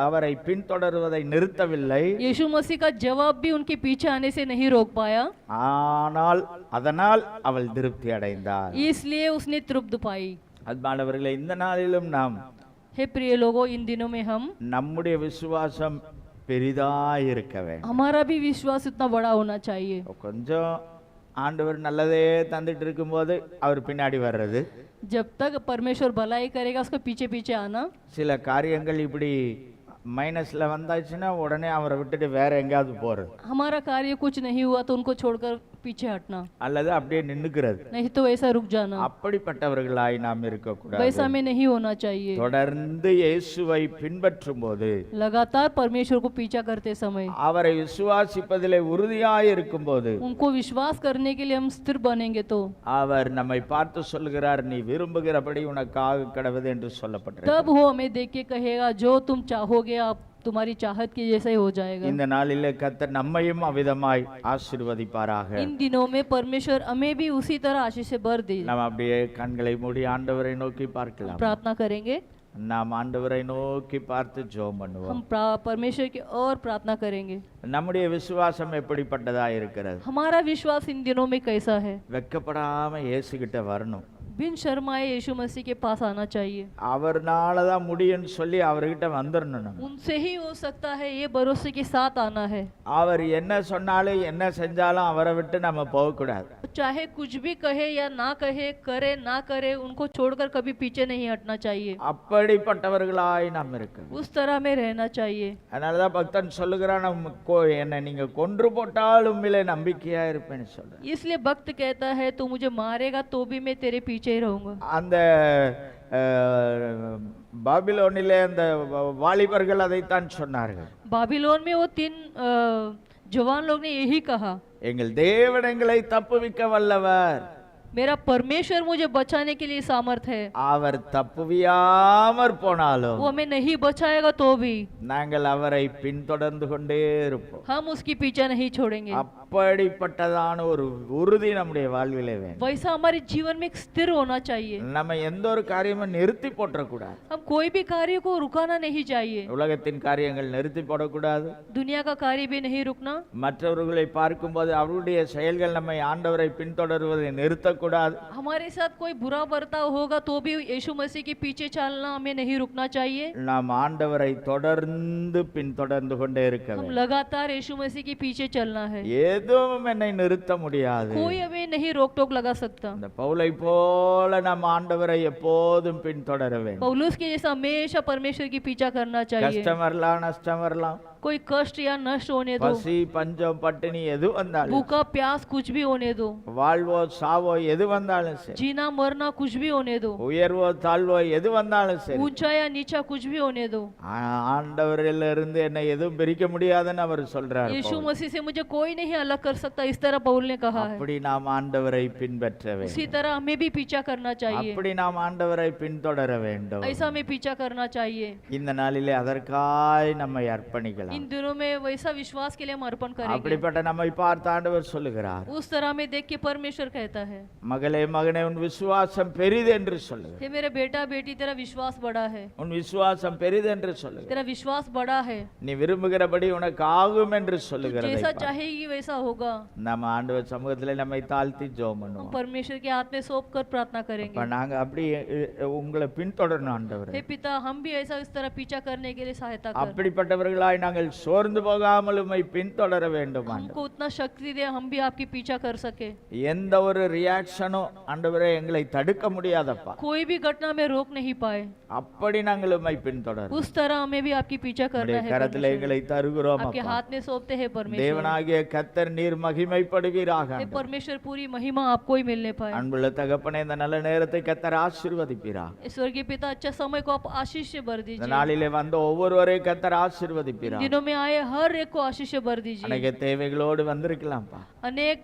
அவரை பின்தொடர்வதை நிறுத்தவில்லை. यीशु मसीह का जवाब भी उनके पीछे आने से नहीं रोक पाया, ஆனால் அதனால் அவள் திருப்தி அடைந்தாள். इसलिए उसने तृप्त पाई। அன்பானவர்களே, இந்த நாளிலும் நாம் हे प्रिय लोगों, इन दिनों में हम நம்முடைய விசுவாசம் பெரிதாயிருக்க வேண்டும். हमारा भी विश्वास इतना बड़ा होना चाहिए। கொஞ்சம் ஆண்டவர் நல்லதே தந்துட்டு இருக்கும்போது அவர் பின்னாடி வர்றது, जब तक परमेश्वर भलाई करेगा उसके पीछे पीछे आना। சில காரியங்கள் இப்படி மைனஸ்ல வந்தாச்சுன்னா உடனே அவரை விட்டுட்டு வேற எங்கேயாவது போறது, हमारा कार्य कुछ नहीं हुआ तो उनको छोड़कर पीछे हटना, அல்லது அப்படியே நின்னுக்கிறது. नहीं तो वैसा रुक जाना। அப்படிப்பட்டவர்களாய் நாம் இருக்கக்கூடாது. वैसा में नहीं होना चाहिए। தொடர்ந்து இயேசுவை பின்பற்றும் போது, लगातार परमेश्वर को पीछा करते समय, அவரை விசுவாசிப்பதிலே உறுதியாய் இருக்கும்போது, उनको विश्वास करने के लिए हम स्थिर बनेंगे तो அவர் நம்மை பார்த்து சொல்கிறார், நீ விரும்புகிறபடி உனக்கு ஆக கடவுது என்று சொல்லப்பட்டிருக்கிறது. तब वो हमें देख के कहेगा, जो तुम चाहोगे आप तुम्हारी चाहत के जैसा ही हो जाएगा। இந்த நாளிலே கர்த்தர் நம்மையும் அவ்விதமாய் ஆசீர்வதிப்பாராக. इन दिनों में परमेश्वर हमें भी उसी तरह आशीष से भर दे। நாம் அப்படியே கண்களை மூடி ஆண்டவரை நோக்கி பார்க்கலாம். प्रार्थना करेंगे, நாம் ஆண்டவரை நோக்கி பார்த்து ஜெபம் பண்ணுவோம். हम परमेश्वर की और प्रार्थना करेंगे। நம்முடைய விசுவாசம் எப்படிப்பட்டதா இருக்கிறது? हमारा विश्वास इन दिनों में कैसा है? வெட்கப்படாம இயேசுகிட்ட வரணும். बिन शर्माए यीशु मसीह के पास आना चाहिए। அவர்னால தான் முடியும்னு சொல்லி அவர்கிட்ட வந்துடணும். நம்ம उनसे ही हो सकता है, ये भरोसे के साथ आना है। அவர் என்ன சொன்னாலும் என்ன செஞ்சாலும் அவரை விட்டு நம்ம போகக்கூடாது. चाहे कुछ भी कहे या ना कहे, करे ना करे, उनको छोड़कर कभी पीछे नहीं हटना चाहिए। அப்படிப்பட்டவர்களாய் நாம் இருக்க. उस तरह में रहना चाहिए। அதனாலதான் பக்தன் சொல்லுகிறான், என்னை நீங்க கொன்று போட்டாலும் உண்மையிலே நம்பிக்கையா இருப்பேன்னு சொல்றேன். इसलिए भक्त कहता है, तू मुझे मारेगा तो भी मैं तेरे पीछे ही रहूंगा। அந்த பாபிலோனிலே அந்த வாலிபர்கள் அதைத்தான் சொன்னார்கள். बाबिलोन में वो 3 जवान लोग ने यही कहा, எங்கள் தேவன் எங்களை தப்புவிக்க வல்லவர். मेरा परमेश्वर मुझे बचाने के लिए सामर्थ है। அவர் தப்புவியாமற் போனாலும் वो हमें नहीं बचाएगा तो भी நாங்கள் அவரை பின்தொடர்ந்து கொண்டே இருப்போம். हम उसकी पीछा नहीं छोड़ेंगे। அப்படிப்பட்டதான ஒரு உறுதி நம்முடைய வாழ்விலே வேண்டும். वैसा हमारे जीवन में एक स्थिर होना चाहिए। நம்ம எந்த ஒரு காரியமும் நிறுத்தி போட்டக்கூடாது. हम कोई भी कार्य को रुकाना नहीं चाहिए। உலகத்தின் காரியங்கள் நிறுத்தி போடக்கூடாது. दुनिया का कार्य भी नहीं रुकना। மற்றவர்களை பார்க்கும்போது அவருடைய செயல்கள் நம்மை ஆண்டவரை பின்தொடர்வதை நிறுத்தக்கூடாது. हमारे साथ कोई बुरा बर्ताव होगा तो भी यीशु मसीह के पीछे चलना हमें नहीं रुकना चाहिए। நாம் ஆண்டவரை தொடர்ந்து பின்தொடர்ந்து கொண்டே இருக்க हम வேண்டும். लगातार यीशु मसीह के पीछे चलना है। எதுவும் என்னை நிறுத்த முடியாது. कोई हमें नहीं रोक टोक लगा सकता। இந்த பவுலை போல நாம் ஆண்டவரை எப்போதும் பின்தொடர வேண்டும். पौलुस के जैसा हमेशा परमेश्वर की पीछा करना चाहिए। கஷ்டம் வரலாம், நஷ்டம் வரலாம், कोई कष्ट या नष्ट होने दो, பசி பஞ்சம் பட்டினி எது வந்தாலும், भूखा प्यास कुछ भी होने दो, வாழ்வோ சாவோ எது வந்தாலும் சரி, जीना मरना कुछ भी होने दो, உயர்வோ தாழ்வோ எது வந்தாலும் சரி, ऊंचा या नीचा कुछ भी होने दो, ஆண்டவரிலிருந்து என்னை எதுவும் பிரிக்க முடியாதுன்னு அவர் சொல்றார். यीशु मसीह से मुझे कोई नहीं अलग कर सकता, इस तरह पौल ने कहा है। அப்படி நாம் ஆண்டவரை பின்பற்ற வேண்டும். उसी तरह हमें भी पीछा करना चाहिए। அப்படி நாம் ஆண்டவரை பின்தொடர வேண்டும். ऐसा हमें पीछा करना चाहिए। இந்த நாளிலே அதற்காய் நம்மை அர்ப்பணிக்கலாம். इन दिनों में वैसा विश्वास के लिए हम अर्पण करेंगे। அப்படிப்பட்ட நம்மை பார்த்து ஆண்டவர் சொல்லுகிறார், उस तरह में देख के परमेश्वर कहता है, மகளே மகனே உன் விசுவாசம் பெரிது என்று சொல்லுகிறார். हे मेरे बेटा बेटी तेरा विश्वास बड़ा है, உன் விசுவாசம் பெரிது என்று சொல்லுகிறார். तेरा विश्वास बड़ा है, நீ விரும்புகிறபடி உனக்கு ஆகும் என்று சொல்லுகிறதை जैसा பார். चाहेगी वैसा होगा। நம்ம ஆண்டவர் சமூகத்திலே நம்மை தாழ்த்தி ஜெபம் हम பண்ணுவோம். परमेश्वर के हाथ में सौंप कर प्रार्थना அப்ப करेंगे। நாங்க அப்படி உங்களை பின்தொடரணும் ஆண்டவரே. हे पिता, हम भी ऐसा इस तरह पीछा करने के लिए सहायता कर। அப்படிப்பட்டவர்களாய் நாங்கள் சோர்ந்து போகாமல் உம்மை பின்தொடர வேண்டும் ஆண்டவரே. हमको उतना शक्ति दे, हम भी आपकी पीछा कर सके। எந்த ஒரு ரியாக்ஷனும் ஆண்டவரே எங்களை தடுக்க முடியாதப்பா. कोई भी घटना में रोक नहीं पाए, அப்படி நாங்கள் உம்மை பின்தொடர उस तरह हमें भी आपकी पीछा करना है। கரத்திலே परमेश्वर। எங்களை தருகிறோம் आपके அப்பா. हाथ में सौंपते हैं परमेश्वर। தேவனாகிய கர்த்தர் நீர் மகிமைப்படுவீராக हे ஆண்டவரே. परमेश्वर, पूरी महिमा आपको ही मिलने पाए। அன்புள்ள தகப்பனே, இந்த நல்ல நேரத்தை கர்த்தர் ஆசீர்வதிப்பீராக. स्वर्गीय पिता, अच्छा समय को आप आशीष से भर இந்த दीजिए। நாளிலே வந்த ஒவ்வொருவரையும் கர்த்தர் इन ஆசீர்வதிப்பீராக. दिनों में आए हर एक को आशीष से भर दीजिए। அநேக தேவைகளோடு வந்திருக்கலாம்ப்பா. अनेक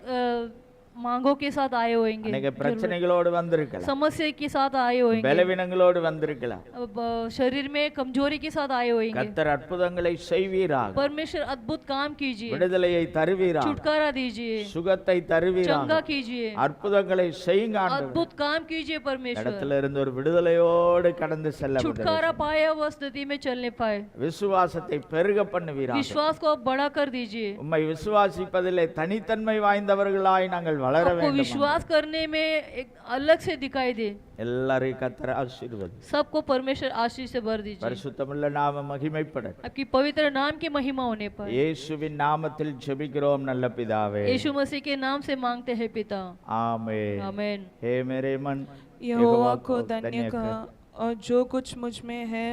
मांगों के साथ आए होंगे, அநேக பிரச்சனைகளோடு வந்திருக்கலாம், समस्या के साथ आए होंगे, பலவீனங்களோடு வந்திருக்கலாம். अब शरीर में कमजोरी के साथ आए होंगे। கர்த்தர் அற்புதங்களை செய்வீராக. परमेश्वर अद्भुत काम कीजिए, விடுதலையை தருவீராக. छुटकारा दीजिए, சுகத்தை தருவீராக. चंगा कीजिए, அற்புதங்களை செய்யுங்க ஆண்டவரே. अद्भुत काम कीजिए परमेश्वर। இடத்துல இருந்து ஒரு விடுதலையோடு கடந்து செல்ல छुटकारा पाया हुआ स्थिति में चलने पाए। விசுவாசத்தை பெருக பண்ணுவீராக. विश्वास को आप बड़ा कर दीजिए। உம்மை விசுவாசிப்பதிலே தனித்தன்மை வாய்ந்தவர்களாய் நாங்கள் வளர आपको வேண்டும். विश्वास करने में एक अलग से दिखाई दे। எல்லாரையும் கர்த்தர் ஆசீர்வதி. सबको परमेश्वर आशीष से भर दीजिए। பரிசுத்தமுள்ள நாம மகிமைப்படட்டும். आपकी पवित्र नाम की महिमा होने पर இயேசுவின் நாமத்தில் ஜெபிக்கிறோம் நல்ல பிதாவே. यीशु मसीह के नाम से मांगते हैं पिता, आमेन. आमेन। हे मेरे मन यहोवा को धन्य कह और जो कुछ मुझ में है